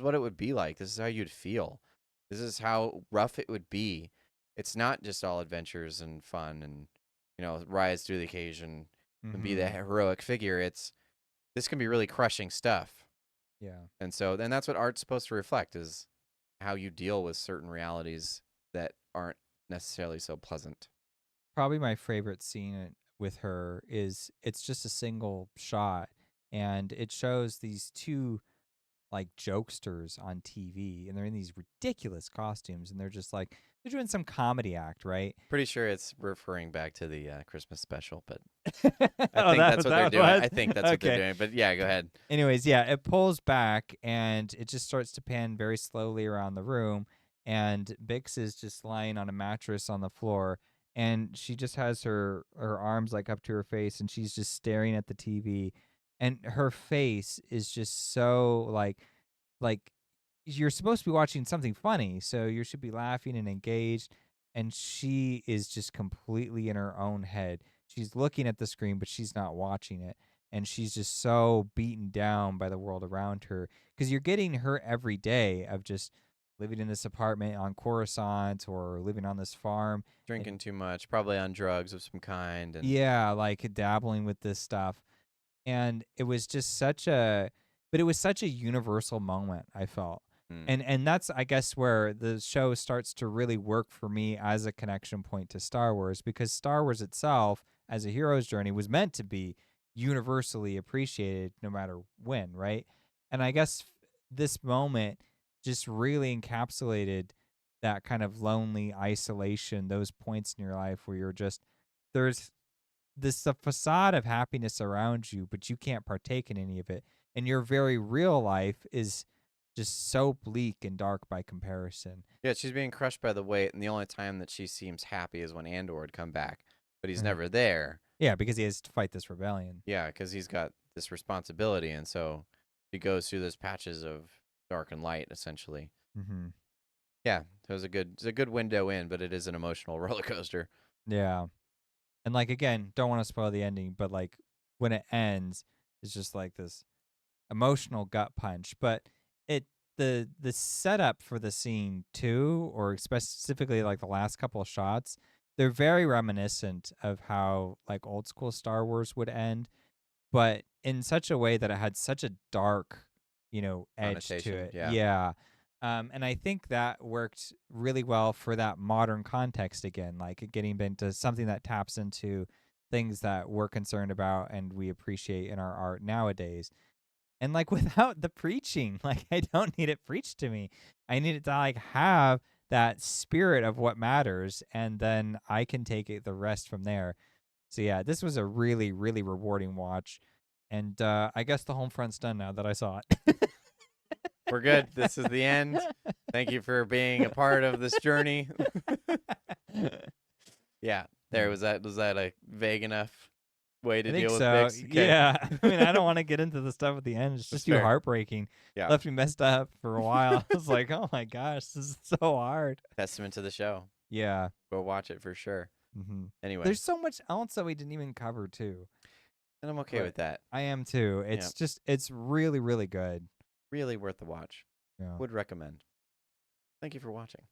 what it would be like. This is how you'd feel. This is how rough it would be. It's not just all adventures and fun and, rise to the occasion and be the heroic figure. This can be really crushing stuff. Yeah. And so then that's what art's supposed to reflect, is how you deal with certain realities that aren't necessarily so pleasant. Probably my favorite scene with her is it's just a single shot, and it shows these two like jokesters on TV, and they're in these ridiculous costumes, and they're just like they're doing some comedy act, right? Pretty sure it's referring back to the Christmas special, but I I think that's what they're doing. I think that's what they're doing. But yeah, go ahead. Anyways, yeah, it pulls back and it just starts to pan very slowly around the room, and Bix is just lying on a mattress on the floor, and she just has her arms like up to her face, and she's just staring at the TV, and her face is just so like you're supposed to be watching something funny, so you should be laughing and engaged, and she is just completely in her own head. She's looking at the screen, but she's not watching it, and she's just so beaten down by the world around her, because you're getting her every day of just living in this apartment on Coruscant or living on this farm, Drinking too much, probably on drugs of some kind. And yeah, like dabbling with this stuff. And it was just but it was such a universal moment, I felt. And that's, I guess, where the show starts to really work for me as a connection point to Star Wars, because Star Wars itself, as a hero's journey, was meant to be universally appreciated no matter when, right? And I guess this moment just really encapsulated that kind of lonely isolation, those points in your life where there's this a facade of happiness around you, but you can't partake in any of it. And your very real life is just so bleak and dark by comparison. yeah, she's being crushed by the weight, and the only time that she seems happy is when Andor would come back, but he's never there. Yeah, because he has to fight this rebellion. Yeah, because he's got this responsibility, and so she goes through those patches of dark and light, essentially. Mm-hmm. Yeah, it's a good window in, but it is an emotional roller coaster. Yeah. And like, again, don't want to spoil the ending, but like when it ends, it's just like this emotional gut punch. But the setup for the scene too, or specifically like the last couple of shots, they're very reminiscent of how like old school Star Wars would end, but in such a way that it had such a dark, edge to Connotation, it. yeah. Yeah. And I think that worked really well for that modern context again, like getting into something that taps into things that we're concerned about and we appreciate in our art nowadays. And like without the preaching, like I don't need it preached to me. I need it to like have that spirit of what matters, and then I can take it the rest from there. So yeah, this was a really, really rewarding watch. And I guess the home front's done now that I saw it. We're good. This is the end. Thank you for being a part of this journey. Yeah, was that a vague enough way to I think deal with so. Bix? Okay. Yeah. I mean, I don't want to get into the stuff at the end. It's That's just too fair. heartbreaking. Yeah. Left me messed up for a while. I was like, oh my gosh, this is so hard. Testament to the show. Yeah. Go watch it for sure. Mm-hmm. Anyway, There's so much else that we didn't even cover too. and I'm okay but- with that. I am too. It's just, it's really, really good. Really worth the watch. Yeah. Would recommend. Thank you for watching.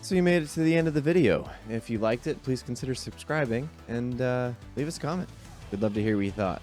So you made it to the end of the video. If you liked it, please consider subscribing and leave us a comment. We'd love to hear what you thought.